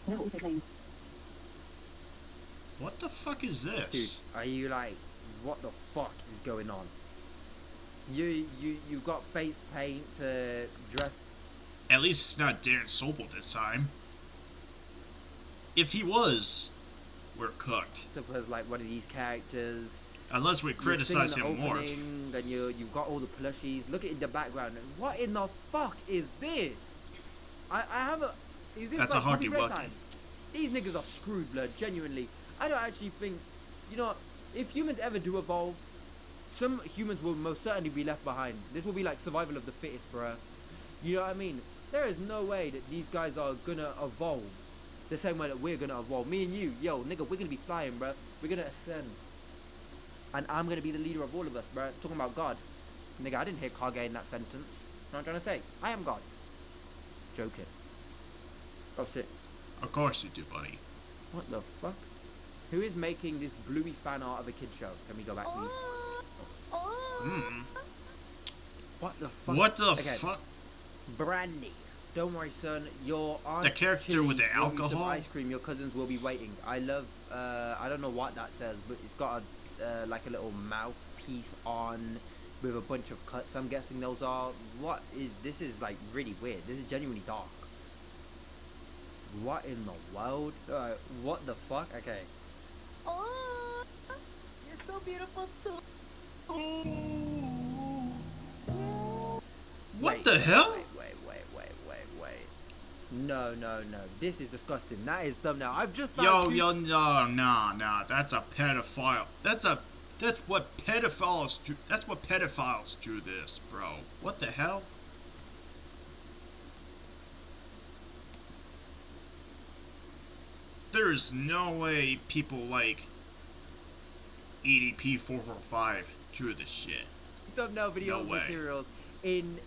No autoclaves. What the fuck is this? Dude, are you like, what the fuck is going on? You got face paint to dress. At least it's not Darren Sobel this time. If he was, we're cooked. Suppose like one of these characters. Unless we criticize him more. And you've got all the plushies. Look at it in the background. What in the fuck is this? I have a. Is this That's like a huggy copyright wuggy. time? These niggas are screwed, blood. Genuinely, I don't actually think. You know, if humans ever do evolve, some humans will most certainly be left behind. This will be like survival of the fittest, bruh. You know what I mean? There is no way that these guys are gonna evolve the same way that we're gonna evolve. Me and you, yo, nigga, we're gonna be flying, bruh. We're gonna ascend. And I'm gonna be the leader of all of us, bruh. Talking about God. Nigga, I didn't hear Kage in that sentence. You know what I'm trying to say? I am God. Joking. Oh shit. Of course you do, buddy. What the fuck? Who is making this Bluey fan art of a kid show? Can we go back, please? Hmm. What the fuck? What the fuck? Brandy. Don't worry, son. Your aunt The character Chili with the brought you some alcohol? ice cream. Your cousins will be waiting. I love. I don't know what that says, but it's got a like a little mouthpiece on with a bunch of cuts. I'm guessing those are. What is this? Is like really weird. This is genuinely dark. What in the world? What the fuck? Okay. Oh, you're so beautiful too. What the hell? Wait. No. This is disgusting. That is thumbnail. I've just found no. That's a pedophile. That's what pedophiles do. That's what pedophiles do this, bro. What the hell? There's no way people like EDP 445 drew this shit. Thumbnail video No way. materials in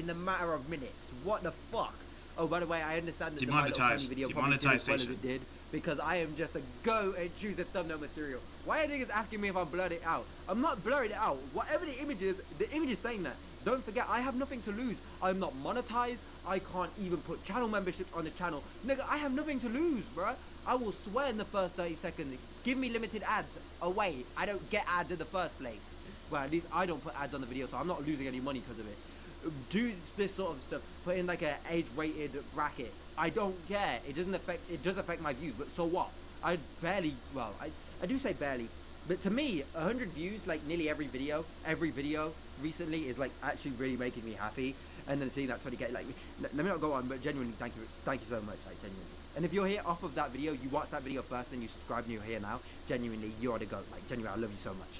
a matter of minutes. What the fuck? Oh, by the way, I understand that the My Little Pony Demonetized. video probably did as well as Demonetization. it did because I am just a go and choose the thumbnail material. Why are niggas asking me if I'm blurred it out? I'm not blurring it out. Whatever the image is saying that. Don't forget, I have nothing to lose. I'm not monetized. I can't even put channel memberships on this channel. Nigga, I have nothing to lose, bruh. I will swear in the first 30 seconds. Give me limited ads. Away. I don't get ads in the first place. Well, at least I don't put ads on the video, so I'm not losing any money because of it. Do this sort of stuff. Put in like an age-rated bracket. I don't care. It does affect my views, but so what? I barely, well, I do say barely. But to me, 100 views, like nearly every video recently is like actually really making me happy. And then seeing that 20k, like, let me not go on, but genuinely, thank you so much, like, genuinely. And if you're here off of that video, you watch that video first, then you subscribe and you're here now, genuinely, you ought to go. Like, genuinely, I love you so much.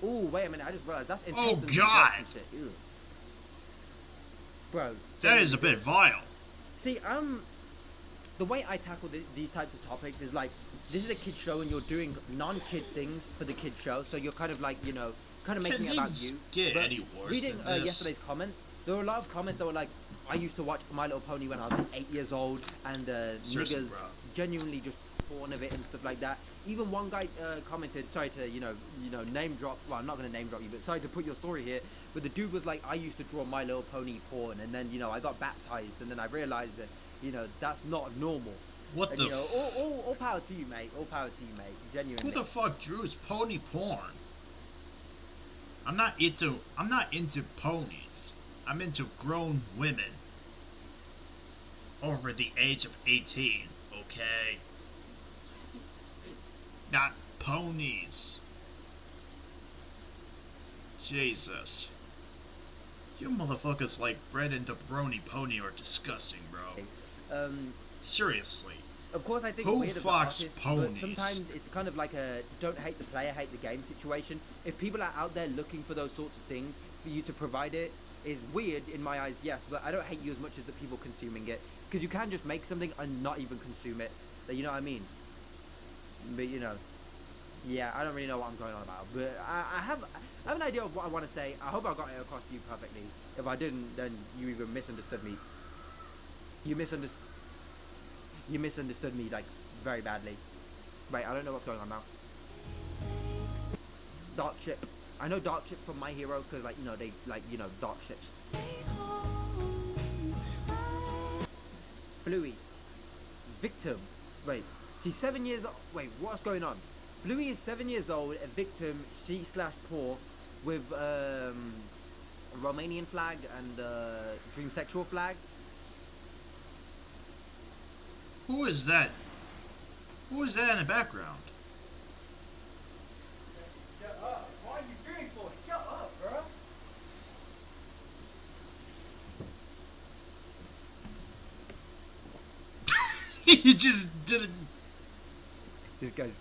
Oh, wait a minute, I just realized that's intestines. Oh, God! And shit. Ew. Bro. That is a bit vile. See, the way I tackle these types of topics is like, this is a kid show and you're doing non-kid things for the kid show, so you're kind of like, you know, kind of making it about you. Get but any worse reading than this? yesterday's comments, there were a lot of comments that were like, I used to watch My Little Pony when I was like 8 years old, and niggas genuinely just porn of it and stuff like that. Even one guy commented, sorry to you know name drop. Well, I'm not gonna name drop you, but sorry to put your story here. But the dude was like, I used to draw My Little Pony porn, and then I got baptized, and then I realized that that's not normal. What and, the? All power to you, mate. All power to you, mate. Genuinely. Who the fuck drews pony porn? I'm not into ponies. I'm into grown women over the age of 18, okay? Not ponies. Jesus. You motherfuckers like bread and the brony pony are disgusting, bro. Seriously. Of course, I think who weird of the fucks artists, ponies? but sometimes it's kind of like a don't hate the player, hate the game situation. If people are out there looking for those sorts of things, for you to provide it is weird in my eyes, yes, but I don't hate you as much as the people consuming it, because you can just make something and not even consume it. You know what I mean? But yeah, I don't really know what I'm going on about, but I have an idea of what I want to say. I hope I got it across to you perfectly. If I didn't, then you either misunderstood me. You misunderstood me like very badly. Wait, I don't know what's going on now. Dark ship. I know Dark Ship from My Hero because they dark ships. Bluey. Victim. Wait, she's 7 years old. Wait, what's going on? Bluey is 7 years old, a victim, she/poor, with Romanian flag and dream sexual flag. Who is that? Who is that in the background? Shut up. Why are you screaming for? Shut up, bro. You just didn't. This guy's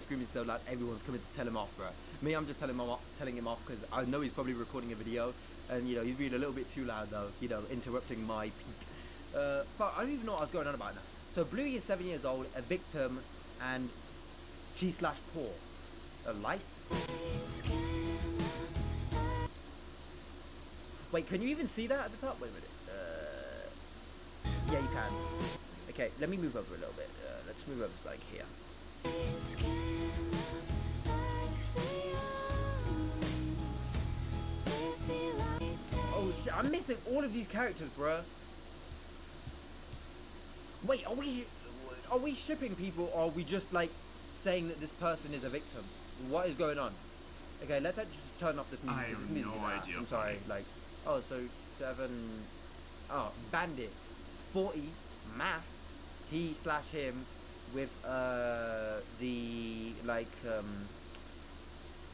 screaming so loud, everyone's coming to tell him off, bro. Me, I'm just telling him off because I know he's probably recording a video, and he's being a little bit too loud though, interrupting my peak. Fuck, I don't even know what I was going on about now. So Bluey is 7 years old, a victim, and she/poor. A light? Wait, can you even see that at the top? Wait a minute. Yeah, you can. Okay, let me move over a little bit. Let's move over to like here. Oh shit, I'm missing all of these characters, bruh. Wait, are we shipping people, or are we just like saying that this person is a victim? What is going on? Okay, let's actually just turn off this music. I have no idea. I'm sorry, like, oh, so 7, oh, Bandit, 40, Math, he/him, with the like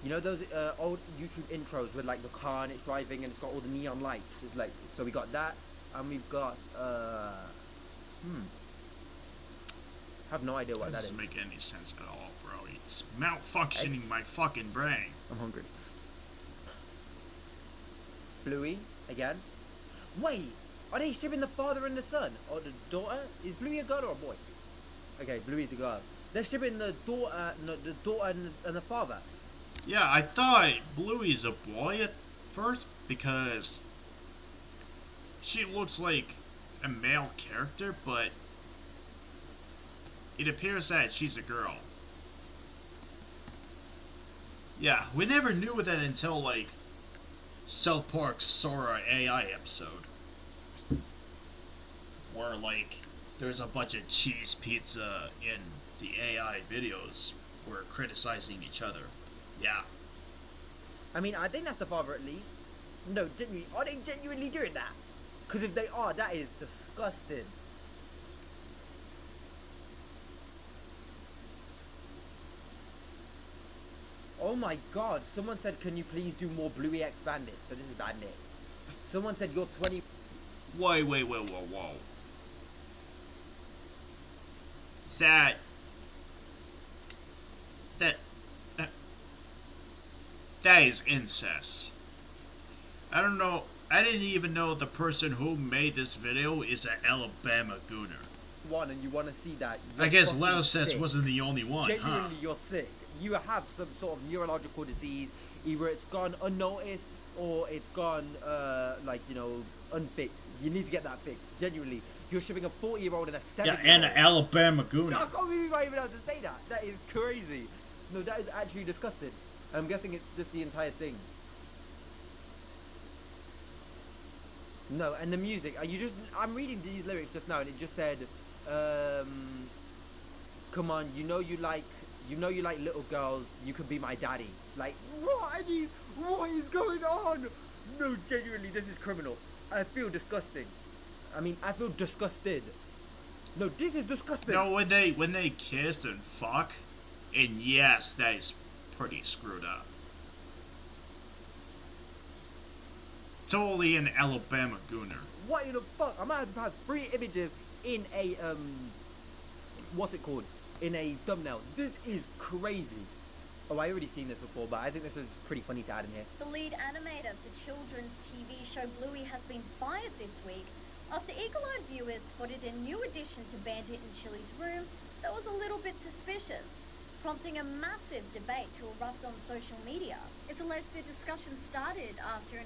those old YouTube intros with like the car and it's driving and it's got all the neon lights. It's like, so we got that, and we've got have no idea what that is. Doesn't make any sense at all, bro. It's malfunctioning my fucking brain. I'm hungry. Bluey again. Wait, are they shipping the father and the son or the daughter? Is Bluey a girl or a boy? Okay, Bluey's a girl. They're shipping the daughter, and the father. Yeah, I thought Bluey's a boy at first because she looks like a male character, but it appears that she's a girl. Yeah, we never knew that until like South Park's Sora AI episode, where like there's a bunch of cheese pizza in the AI videos were criticizing each other. Yeah. I mean, I think that's the father at least. No, genuinely, are they genuinely doing that? Because if they are, that is disgusting. Oh my god, someone said, can you please do more Bluey X Bandit? So this is Bandit. Someone said you're 20... Wait, whoa. That is incest. I don't know. I didn't even know the person who made this video is an Alabama gooner. And you want to see that. I guess Lausess wasn't the only one, Genuinely, you're sick. You have some sort of neurological disease. Either it's gone unnoticed or it's gone, like, you know, unfixed. You need to get that fixed. Genuinely. You're shipping a 40-year-old and a 7-year-old. Yeah, and an Alabama gooner. I can't believe I even have to say that. That is crazy. No, that is actually disgusting. I'm guessing it's just the entire thing. No, and the music. I'm reading these lyrics just now, and it just said, "Come on, you know you like little girls. You could be my daddy." Like, what is going on? No, genuinely, this is criminal. I feel disgusting. I mean, I feel disgusted. No, this is disgusting. No, when they kissed and fuck, and yes, that is pretty screwed up. Totally an Alabama gooner. What in the fuck? I might have 3 images in a what's it called? In a thumbnail. This is crazy. Oh, I already seen this before, but I think this is pretty funny to add in here. The lead animator for children's TV show Bluey has been fired this week after eagle-eyed viewers spotted a new addition to Bandit and Chili's room that was a little bit suspicious, prompting a massive debate to erupt on social media. It's alleged the discussion started after an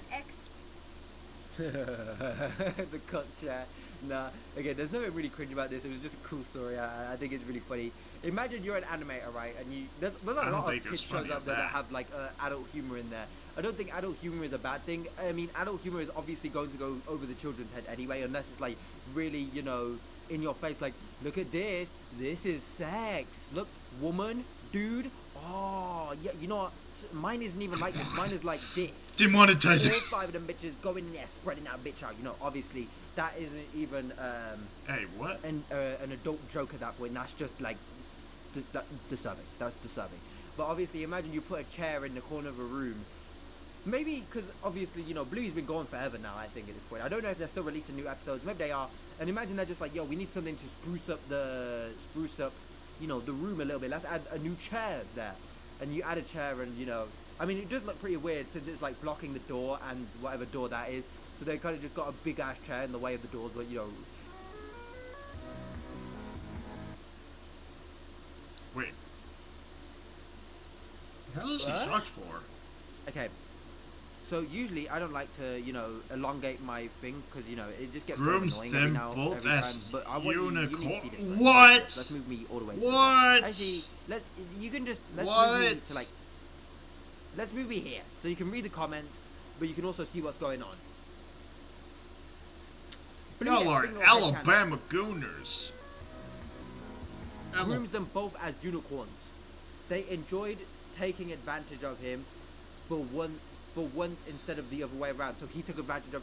the cuck chat. Nah, again, there's nothing really cringe about this. It was just a cool story. I think it's really funny. Imagine you're an animator, right? And there's a lot of kids shows out there that have like adult humor in there. I don't think adult humor is a bad thing. I mean, adult humor is obviously going to go over the children's head anyway, unless it's like really, you know, in your face. Like, look at this. This is sex. Look, woman, dude. Oh, yeah. You know what? Mine isn't even like this. Mine is like this. Demonetizing. All 5 of them bitches going in there, spreading that bitch out. You know, obviously that isn't even hey, what? An adult joke at that point. That's just like disturbing. That's disturbing. But obviously, imagine you put a chair in the corner of a room. Maybe because obviously, you know, Bluey's been gone forever now. I think at this point, I don't know if they're still releasing new episodes. Maybe they are. And imagine they're just like, yo, we need something to spruce up, you know, the room a little bit. Let's add a new chair there. And you add a chair, and you know, I mean, it does look pretty weird since it's like blocking the door and whatever door that is. So they kind of just got a big ass chair in the way of the doors, but you know. Wait. How is he shocked for? Okay. So usually I don't like to, you know, elongate my thing because you know it just gets Grooms annoying them every both time. as But I want you to see this. What? Let's move me all the way. What? Actually, let's move me to like. Let's move me here so you can read the comments, but you can also see what's going on. Y'all are Alabama gooners. Grooms them both as unicorns. They enjoyed taking advantage of him for once instead of the other way around. So he took advantage of.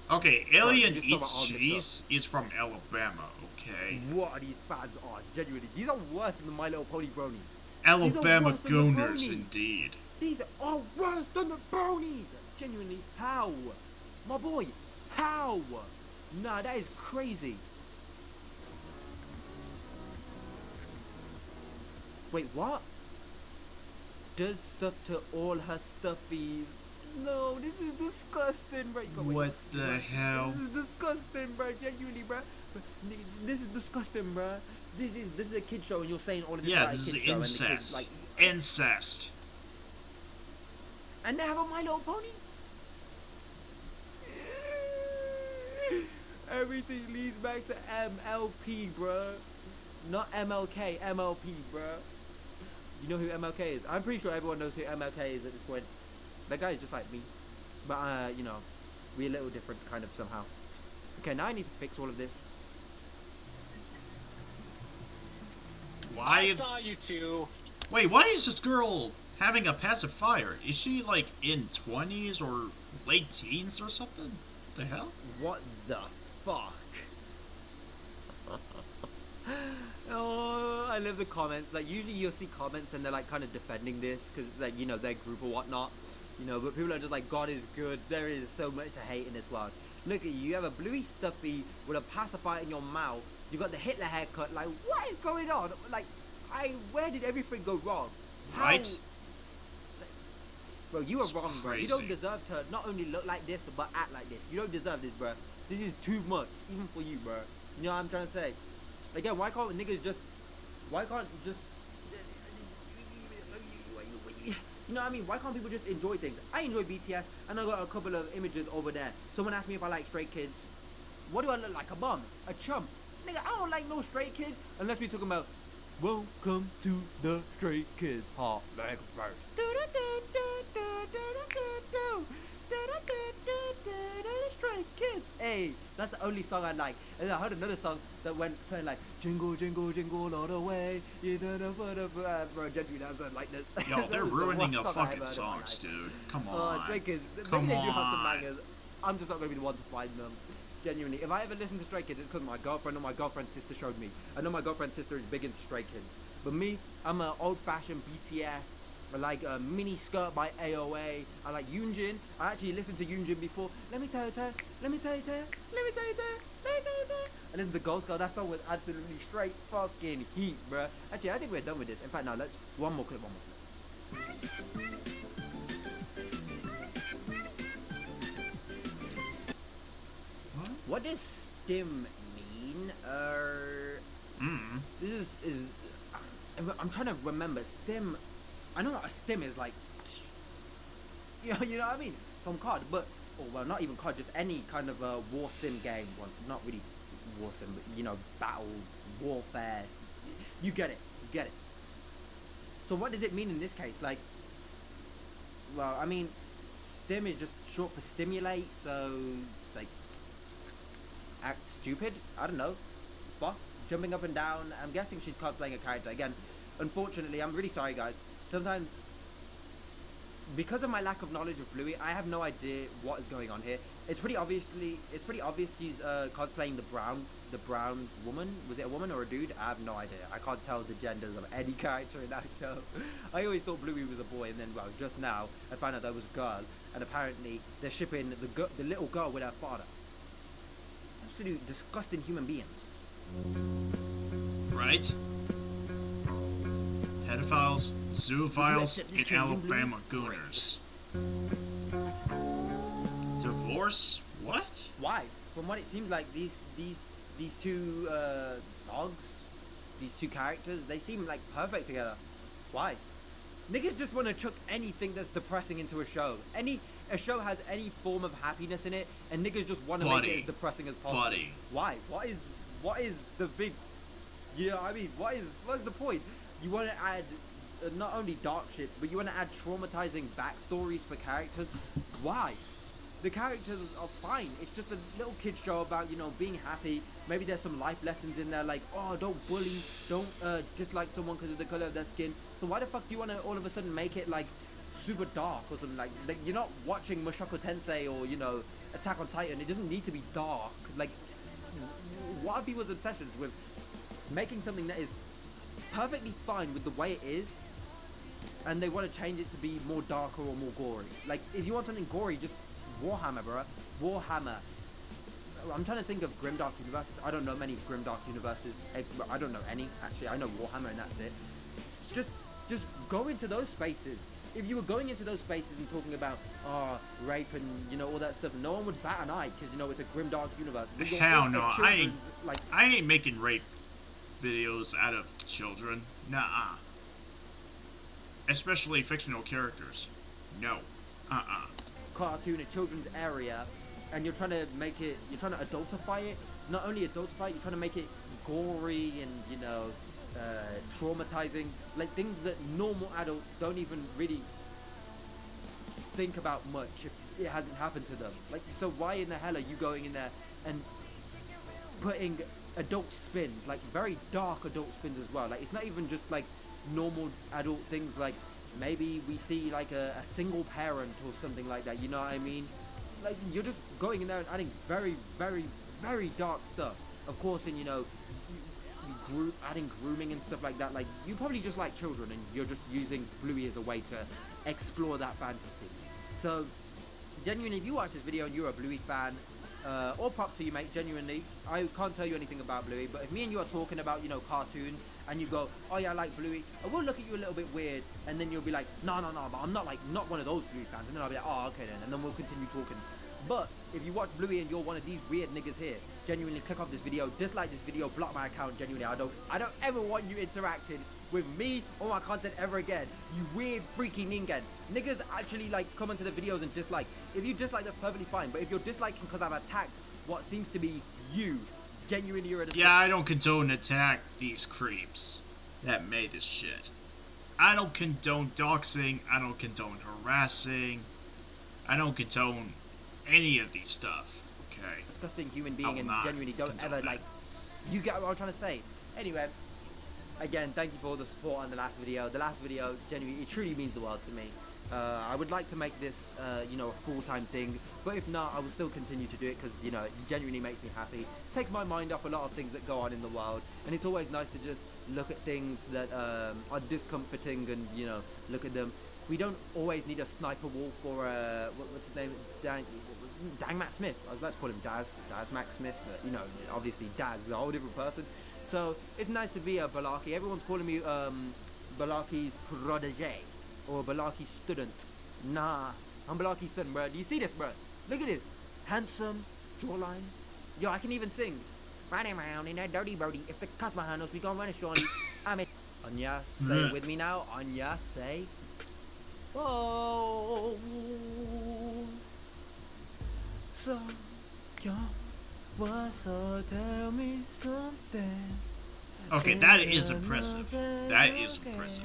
Okay, Alien Eats Cheese is from Alabama. Okay. What these fans are genuinely. These are worse than the My Little Pony bronies. Alabama gooners, indeed. These are worse than the bronies. Genuinely, how? My boy, how? Nah, that is crazy. Wait, what? Does stuff to all her stuffies. No, this is disgusting, bro. What the hell? This is disgusting, bro. Genuinely, bro. This is disgusting, bro. This is a kid show, and you're saying all of this about a kid show. Yeah, this is incest. Like, incest. And they have a My Little Pony? Everything leads back to MLP, bruh. Not MLK, MLP, bruh. You know who MLK is? I'm pretty sure everyone knows who MLK is at this point. That guy is just like me. But, you know, we're a little different, kind of, somehow. Okay, now I need to fix all of this. Why? I saw you two. Wait, why is this girl having a pacifier? Is she like in 20s or late teens or something? What the hell? What the fuck? Oh, I love the comments. Like, usually you'll see comments and they're like kind of defending this because, like, you know, their group or whatnot. You know, but people are just like, God is good. There is so much to hate in this world. Look at you. You have a bluey stuffy with a pacifier in your mouth. You got the Hitler haircut. Like, what is going on? Like, where did everything go wrong? Right? Like, bro, you are wrong, bro. You don't deserve to not only look like this, but act like this. You don't deserve this, bro. This is too much, even for you, bro. You know what I'm trying to say? Again, why can't niggas just... Why can't just... You know what I mean? Why can't people just enjoy things? I enjoy BTS, and I got a couple of images over there. Someone asked me if I like Stray Kids. What do I look like? A bum? A chump? Nigga, I don't like no Stray Kids unless we talking about welcome to the Stray Kids Hot Leg Verse. Stray Kids. Hey, that's the only song I like. And I heard another song that went something like jingle, jingle, jingle all the way. Bro, gently, that's not like this. Yo, they're ruining the fucking songs, dude. Come on. Stray Kids. Come maybe they do have some on. bangers. I'm just not gonna be the one to find them. Genuinely, if I ever listen to Stray Kids, it's because my girlfriend or my girlfriend's sister showed me. I know my girlfriend's sister is big into Stray Kids, but me, I'm an old-fashioned BTS. I like Mini Skirt by AOA. I like Yoonjin. I actually listened to Yoonjin before. Let me tell you, let me tell you, let me tell you, let me tell you. I listened to Ghost Girl. That song was absolutely straight fucking heat, bruh. Actually, I think we're done with this. In fact, now let's one more clip. What does stim mean? This is I'm trying to remember. Stim, I know what a stim is like. You know what I mean? From COD, but well, not even COD, just any kind of a war sim game. Well, not really war sim, but you know, battle, warfare. You get it. You get it. So what does it mean in this case? Like, well, I mean, stim is just short for stimulate. So like, act stupid. I don't know. Fuck. Jumping up and down. I'm guessing she's cosplaying a character. Again, unfortunately, I'm really sorry, guys. Sometimes, because of my lack of knowledge of Bluey, I have no idea what is going on here. It's pretty obvious she's cosplaying the brown woman. Was it a woman or a dude? I have no idea. I can't tell the genders of any character in that show. I always thought Bluey was a boy, and then, well, just now, I found out that was a girl. And apparently, they're shipping the little girl with her father. Absolute disgusting human beings. Right? Pedophiles, zoophiles, and Alabama gooners. Divorce? What? Why? From what it seems like, these two dogs, these two characters, they seem like perfect together. Why? Niggas just want to chuck anything that's depressing into a show. A show has any form of happiness in it, and niggas just want to make it as depressing as possible. Buddy. Why? What is the big? You know what I mean? What's the point? You want to add not only dark shit, but you want to add traumatizing backstories for characters. Why? The characters are fine. It's just a little kid show about, you know, being happy. Maybe there's some life lessons in there, like, oh, don't bully, don't dislike someone because of the color of their skin. So why the fuck do you want to all of a sudden make it like super dark or something? Like you're not watching Mushoku Tensei or, you know, Attack on Titan. It doesn't need to be dark. Like, what are people's obsessions with making something that is perfectly fine with the way it is, and they want to change it to be more darker or more gory? Like, if you want something gory, just Warhammer, bro. Warhammer. I'm trying to think of grimdark universes. I don't know many grimdark universes. I don't know any, actually. I know Warhammer and that's it. Just go into those spaces. If you were going into those spaces and talking about rape and, you know, all that stuff, no one would bat an eye because, you know, it's a grimdark universe. Hell no, I ain't making rape videos out of children. Nuh-uh. Especially fictional characters. No. Cartoon, a children's area, and you're trying to make it, you're trying to adultify it. Not only adultify it, you're trying to make it gory and, you know, traumatizing, like things that normal adults don't even really think about much if it hasn't happened to them. Like, so why in the hell are you going in there and putting adult spins, like very dark adult spins as well? Like, it's not even just like normal adult things, like maybe we see like a single parent or something like that, you know what I mean? Like, you're just going in there and adding very, very, very dark stuff. Of course, in, you know, adding grooming and stuff like that, like, you probably just like children and you're just using Bluey as a way to explore that fantasy. So, genuinely, if you watch this video and you're a Bluey fan, all props to you, mate, genuinely. I can't tell you anything about Bluey, but if me and you are talking about, you know, cartoons, and you go, oh yeah, I like Bluey, I will look at you a little bit weird, and then you'll be like, no, but I'm not one of those Bluey fans, and then I'll be like, oh, okay then, and then we'll continue talking. But if you watch Bluey and you're one of these weird niggas here, genuinely click off this video, dislike this video, block my account. Genuinely, I don't ever want you interacting with me or my content ever again. You weird freaky ningen. Niggas actually like come into the videos and dislike. If you dislike, that's perfectly fine. But if you're disliking because I've attacked what seems to be you, genuinely you're a Yeah, I don't condone attack these creeps that made this shit. I don't condone doxing. I don't condone harassing. I don't condone any of these stuff, okay? Disgusting human being, and genuinely don't ever like. You get what I'm trying to say. Anyway, again, thank you for all the support on the last video. The last video, genuinely, it truly means the world to me. I would like to make this, you know, a full-time thing, but if not, I will still continue to do it because, you know, it genuinely makes me happy. Takes my mind off a lot of things that go on in the world, and it's always nice to just look at things that are discomforting and, you know, look at them. We don't always need a sniper wolf or what's his name? Dang Matt Smith. I was about to call him Daz Mac Smith, but you know, obviously Daz is a whole different person. So it's nice to be a Balaki. Everyone's calling me Balaki's protege or Balaki's student. Nah, I'm Balaki's son, bro. Do you see this, bro? Look at this. Handsome, jawline. Yo, I can even sing. Riding around in that dirty birdie. If the customer handles, we gon' run it, shorty. I'm it. Anya, say it with me now. Anya, say. Oh, so young, so tell me something. Okay, that is impressive. That is impressive.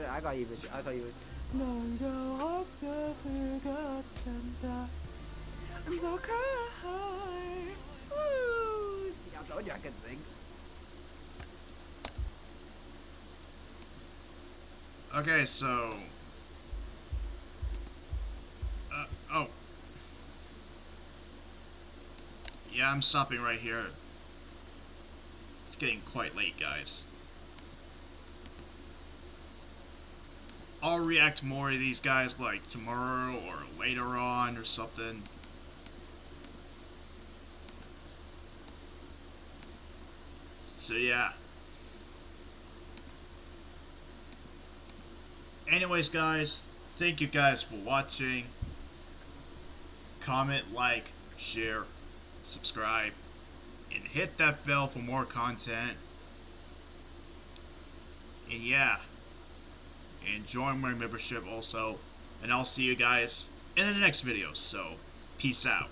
I got you. So cry. Woo. See, I told you I could sing. Okay, so... oh. Yeah, I'm stopping right here. It's getting quite late, guys. I'll react more to these guys like tomorrow or later on or something. So yeah. Anyways, guys, thank you guys for watching. Comment, like, share, subscribe, and hit that bell for more content. And yeah. And join my membership also. And I'll see you guys in the next video. So, peace out.